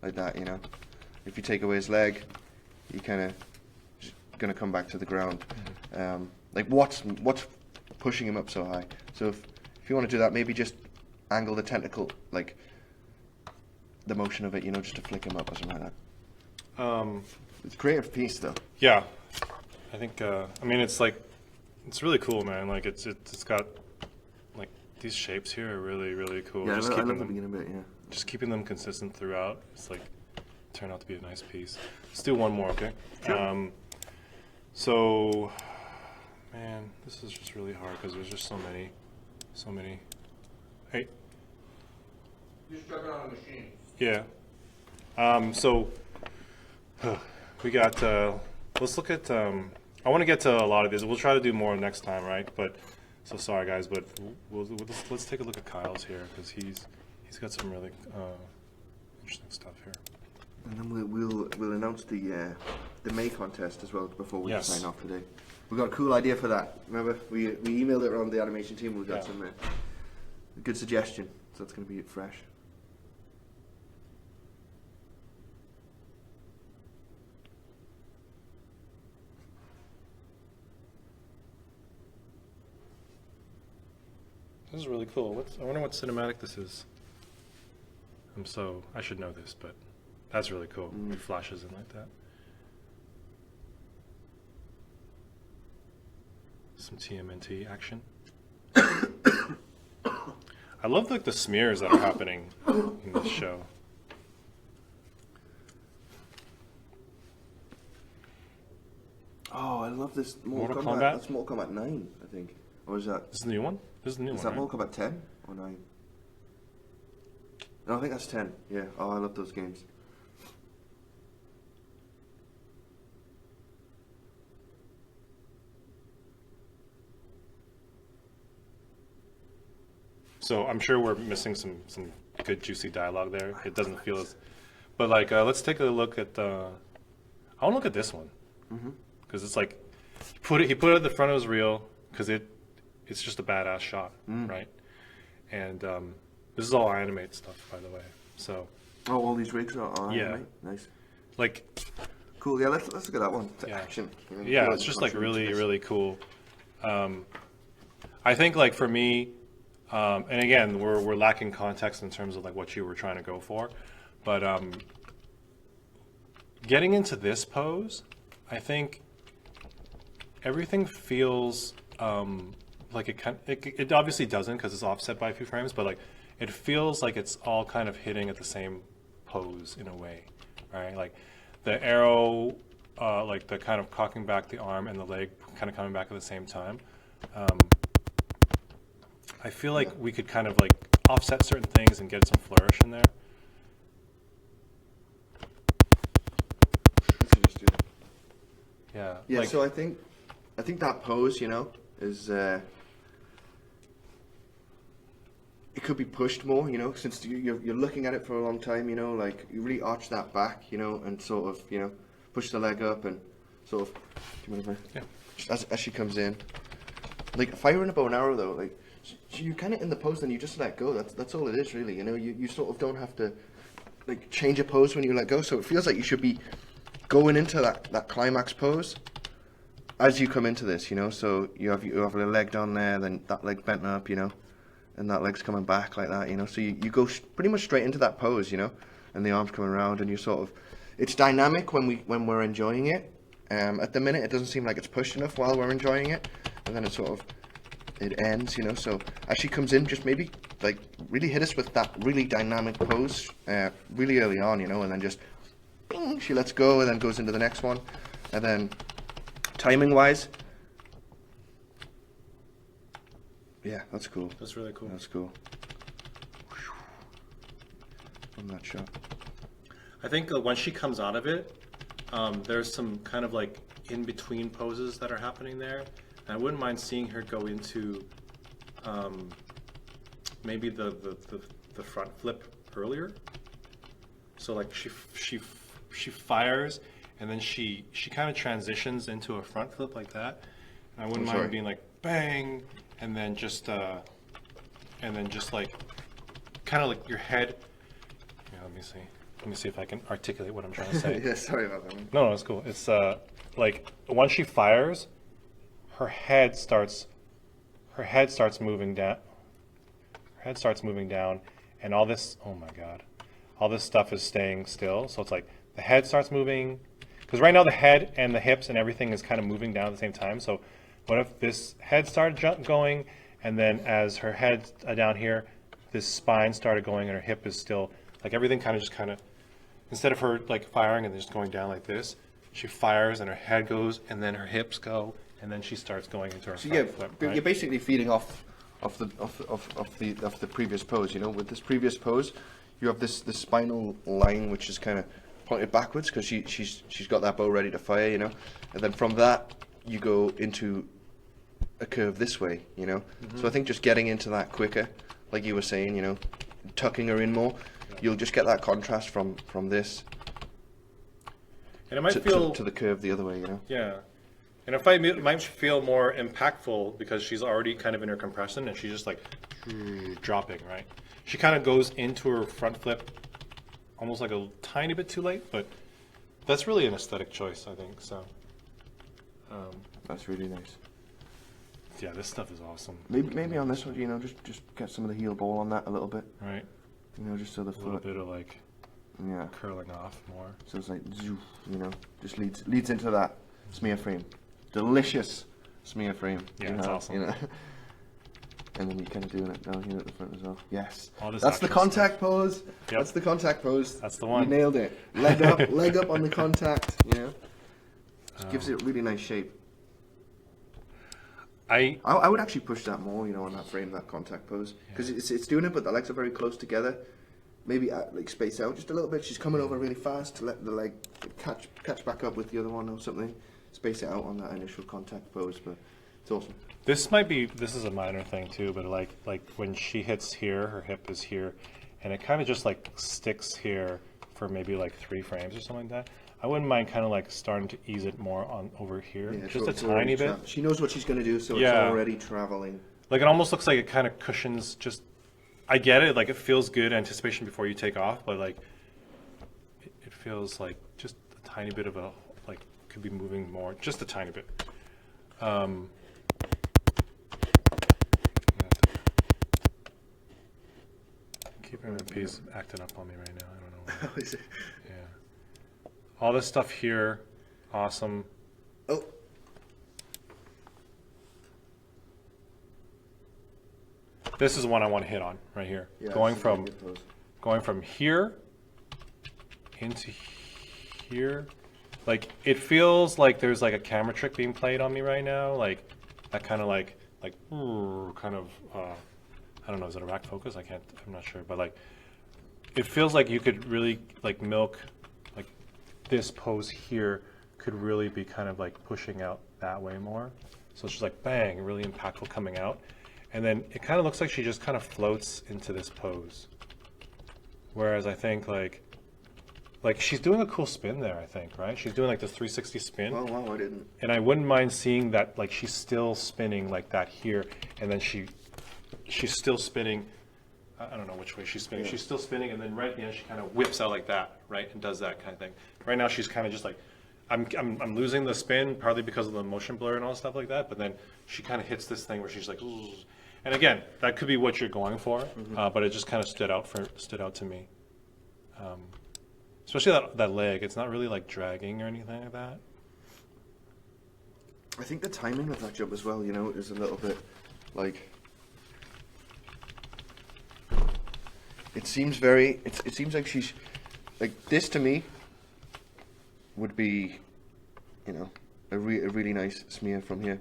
like that, you know. If you take away his leg, he kind of going to come back to the ground. Like what's pushing him up so high? So if you want to do that, maybe just angle the tentacle, like the motion of it, you know, just to flick him up or something like that. It's a creative piece, though. Yeah, I think I mean it's like it's really cool, man. Like it's got like these shapes here are really cool. Yeah, Just I love keeping the them, beginning bit. Yeah. just keeping them consistent throughout. It's like turned out to be a nice piece. Let's do one more, okay? Sure. So, man, this is just really hard because there's just so many. Hey. Just strap it on a machine. Yeah. So we got. Let's look at. I want to get to a lot of these. We'll try to do more next time, right? But so sorry, guys, but let's take a look at Kyle's here because he's got some really interesting stuff here. And then we'll announce the May contest as well before we sign off today. We got a cool idea for that. Remember, we emailed it around the animation team. We got some good suggestion. So that's going to be fresh. This is really cool. I wonder what cinematic this is. I should know this, but that's really cool. It flashes in like that. Some TMNT action. I love like the smears that are happening in this show. Oh, I love this Mortal Kombat? That's Mortal Kombat 9, I think. Or is that? This is the new one? This is the new Is one, that right? Mortal Kombat 10 or 9? No, I think that's 10. Yeah. Oh, I love those games. So I'm sure we're missing some good juicy dialogue there. It doesn't feel as, but like let's take a look at. I want to look at this one because it's like he put it at the front of his reel because it's just a badass shot, right? And this is all animate stuff, by the way. So Oh, all these rigs are Yeah. anime? Nice. like Cool. Yeah, let's look at that one. To Yeah. action. yeah, it's just like really cool. I think like for me, and again, we're lacking context in terms of like what you were trying to go for, but getting into this pose, I think everything feels like it obviously doesn't because it's offset by a few frames, but like it feels like it's all kind of hitting at the same pose in a way, right? Like the arrow, like the kind of cocking back the arm and the leg kind of coming back at the same time. I feel like we could kind of like offset certain things and get some flourish in there. Let's just do that. Yeah. Yeah, like, so I think that pose, you know, is it could be pushed more, you know, since you're looking at it for a long time, you know, like you really arch that back, you know, and sort of, you know, push the leg up and sort of, yeah. as she comes in. Like firing a bow and arrow though, like you kind of in the pose, then you just let go. That's all it is really, you know. You sort of don't have to like change a pose when you let go. So it feels like you should be going into that climax pose as you come into this, you know. So you have a leg down there, then that leg bent up, you know, and that leg's coming back like that, you know. So you go pretty much straight into that pose, you know, and the arms coming around, and you sort of, it's dynamic when we're enjoying it. At the minute, it doesn't seem like it's pushed enough while we're enjoying it, and then it sort of it ends, you know. So as she comes in, just maybe like really hit us with that really dynamic pose really early on, you know, and then just bing, she lets go and then goes into the next one, and then timing wise, yeah, that's cool. That's really cool. That's cool. From that shot. I think when she comes out of it, there's some kind of like in between poses that are happening there. And I wouldn't mind seeing her go into maybe the front flip earlier. So like she fires and then she kind of transitions into a front flip like that. And I wouldn't mind being like bang and then just like kind of like your head. Yeah, let me see. Let me see if I can articulate what I'm trying to say. Yeah, sorry about that one. No, it's cool. It's like once she fires, her head starts moving down. Her head starts moving down, and all this. Oh my God, all this stuff is staying still. So it's like the head starts moving, because right now the head and the hips and everything is kind of moving down at the same time. So what if this head started going, and then as her head down here, this spine started going, and her hip is still like everything kind of instead of her like firing and just going down like this, she fires and her head goes, and then her hips go, and then she starts going into her front flip. Right? You're basically feeding off the previous pose. You know, with this previous pose, you have this spinal line which is kind of pointed backwards because she's got that bow ready to fire. You know, and then from that you go into a curve this way. You know, so I think just getting into that quicker, like you were saying, you know, tucking her in more, you'll just get that contrast from this. And it might to the curve the other way, you know. Yeah. And it might feel more impactful because she's already kind of in her compression and she's just like dropping, right? She kind of goes into her front flip almost like a tiny bit too late, but that's really an aesthetic choice, I think. So That's really nice. Yeah, this stuff is awesome. Maybe on this one, you know, just get some of the heel ball on that a little bit. Right. You know, just so the A little foot, bit of like curling off more. so it's like zoo, you know, just leads into that smear frame, delicious smear frame. Yeah, you it's know, awesome. You know? And then you're kind of doing it down here at the front as well. Yes, All this that's the extra contact pose. Yep. That's the contact pose. That's the You one. nailed it. Leg up on the contact. You know, just gives it a really nice shape. I would actually push that more, you know, on that frame, that contact pose, because it's doing it, but the legs are very close together. Maybe like space out just a little bit. She's coming over really fast to let the leg catch back up with the other one or something. Space it out on that initial contact pose, but it's awesome. This is a minor thing too, but like when she hits here, her hip is here, and it kind of just like sticks here for maybe like 3 frames or something like that. I wouldn't mind kind of like starting to ease it more on over here, Yeah, just so a it's tiny bit. She knows what she's going to do, so Yeah. it's already traveling. Like it almost looks like it kind of cushions. Just I get it, like it feels good anticipation before you take off, but like it feels like just a tiny bit of a like could be moving more, just a tiny bit. Keeping her piece acting up on me right now. I don't know. How is it? Yeah. All this stuff here, awesome. Oh, This is one I want to hit on right here. yeah. going this is a from good pose. going from here into here. Like, it feels like there's like a camera trick being played on me right now. Like, that kind of kind of, I don't know, is it a rack focus? I'm not sure. But like, it feels like you could really like milk, like this pose here could really be kind of like pushing out that way more. So it's just like bang, really impactful coming out. And then it kind of looks like she just kind of floats into this pose. Whereas I think like she's doing a cool spin there, I think, right? She's doing like this 360 spin. Oh wow, I didn't. And I wouldn't mind seeing that, like she's still spinning like that here, and then she's still spinning. I don't know which way she's spinning. Yeah. She's still spinning, and then right at the end she kind of whips out like that, right, and does that kind of thing. Right now she's kind of just like, I'm losing the spin partly because of the motion blur and all stuff like that. But then she kind of hits this thing where she's like, "Zzz." And again, that could be what you're going for, but it just kind of stood out to me. Especially that leg. It's not really like dragging or anything like that. I think the timing of that jump as well, you know, is a little bit like. It seems like she's like this to me. Would be, you know, a really nice smear from here,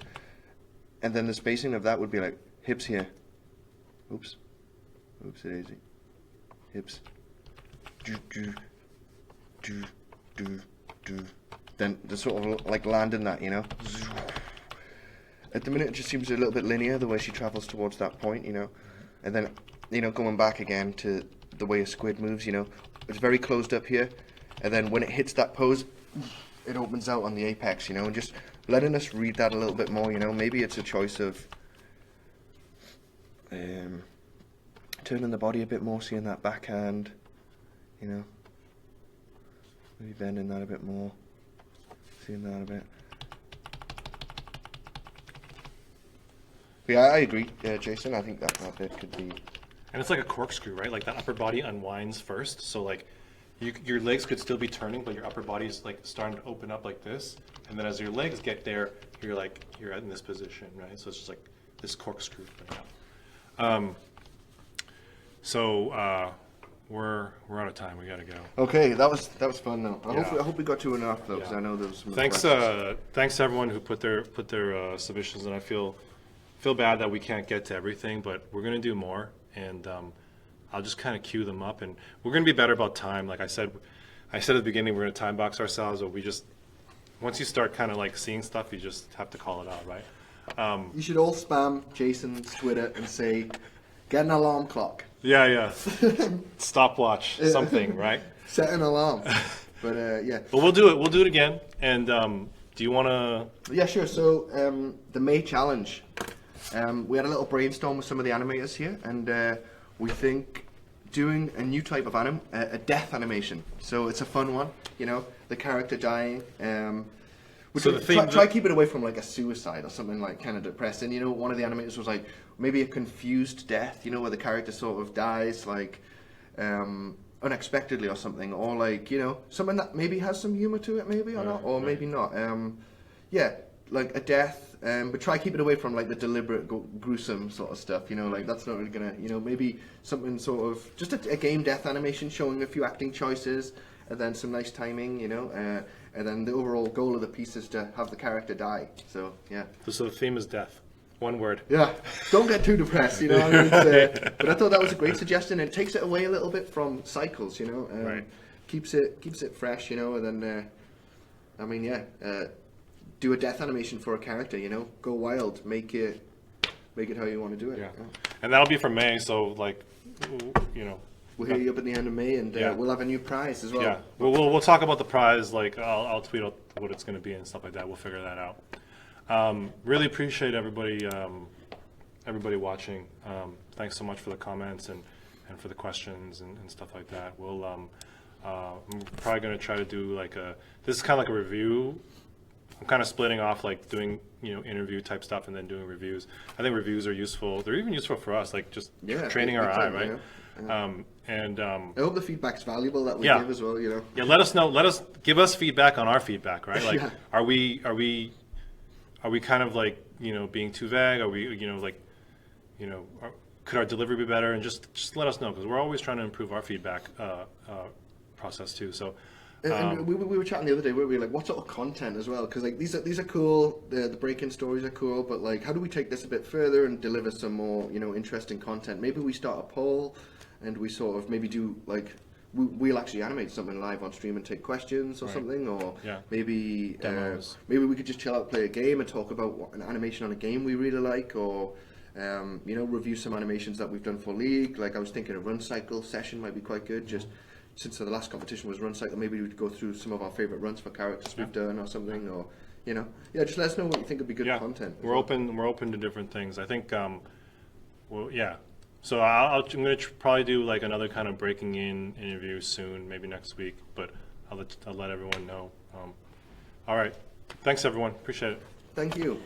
and then the spacing of that would be like hips here. Oops, daisy. Hips. Then the sort of like landing that, you know. At the minute, it just seems a little bit linear the way she travels towards that point, you know, and then, you know, going back again to the way a squid moves, you know, it's very closed up here, and then when it hits that pose, it opens out on the apex, you know, and just letting us read that a little bit more, you know. Maybe it's a choice of turning the body a bit more, seeing that backhand, you know. Maybe bending that a bit more, seeing that a bit. But yeah, I agree, Jason. I think that bit could be. And it's like a corkscrew, right? Like that upper body unwinds first, so like your legs could still be turning, but your upper body is like starting to open up like this, and then as your legs get there, you're in this position, right? So it's just like this corkscrew right now. So we're out of time. We gotta go. Okay, that was fun though. I Yeah. hope we got to enough though, because Yeah. I know there was some. Thanks questions. to everyone who put their submissions, and I feel bad that we can't get to everything, but we're gonna do more, and I'll just kind of queue them up, and we're gonna be better about time. Like I said at the beginning, we're gonna time box ourselves, but once you start kind of like seeing stuff, you just have to call it out, right? You should all spam Jason's Twitter and say, "Get an alarm clock." Yeah. Stopwatch, something, right? Set an alarm. But yeah. But we'll do it. We'll do it again. And do you want to? Yeah, sure. So the May challenge. We had a little brainstorm with some of the animators here, and we think doing a new type of a death animation. So it's a fun one, you know, the character dying. So the theme try keep it away from like a suicide or something like kind of depressing. You know, one of the animators was like maybe a confused death, you know, where the character sort of dies like unexpectedly or something, or like, you know, something that maybe has some humor to it, maybe or not, or maybe not. Yeah, like a death, but try keep it away from like the deliberate gruesome sort of stuff. You know, like that's not really gonna, you know, maybe something sort of just a game death animation showing a few acting choices and then some nice timing, you know, and then the overall goal of the piece is to have the character die. So yeah. So the theme is death. One word. Yeah, don't get too depressed, you know. I mean, but I thought that was a great suggestion. It takes it away a little bit from cycles, you know. Right. Keeps it fresh, you know. And then, I mean, yeah, do a death animation for a character, you know. Go wild, make it how you want to do it. Yeah. And that'll be for May. So like, you know. We'll hit you up at the end of May, and Yeah. we'll have a new prize as well. Yeah. We'll talk about the prize. Like I'll tweet out what it's going to be and stuff like that. We'll figure that out. Really appreciate everybody watching. Thanks so much for the comments and for the questions and stuff like that. I'm probably going to try to do this is kind of like a review. I'm kind of splitting off like doing, you know, interview type stuff and then doing reviews. I think reviews are useful. They're even useful for us, like just training our big eye, time, right? yeah. I hope the feedback's valuable that we Yeah. give as well. You know. Yeah, let us know. Give us feedback on our feedback, right? Like, Yeah. are we kind of like, being too vague? Are we, could our delivery be better? And just let us know, because we're always trying to improve our feedback process too. So, And we were chatting the other day where we were like, what sort of content as well? Because like these are cool. The break-in stories are cool, but like, how do we take this a bit further and deliver some more interesting content? Maybe we start a poll, and we sort of maybe do like we'll actually animate something live on stream and take questions or something, or Yeah. maybe Demos. maybe we could just chill out, play a game, and talk about an animation on a game we really like, or review some animations that we've done for League. Like I was thinking a run cycle session might be quite good. Just since the last competition was run cycle, maybe we'd go through some of our favorite runs for characters we've done or something, or just let us know what you think would be good content. We're open to different things. I think, So I'm going to probably do like another kind of breaking in interview soon, maybe next week. But I'll let everyone know. All right, thanks everyone. Appreciate it. Thank you.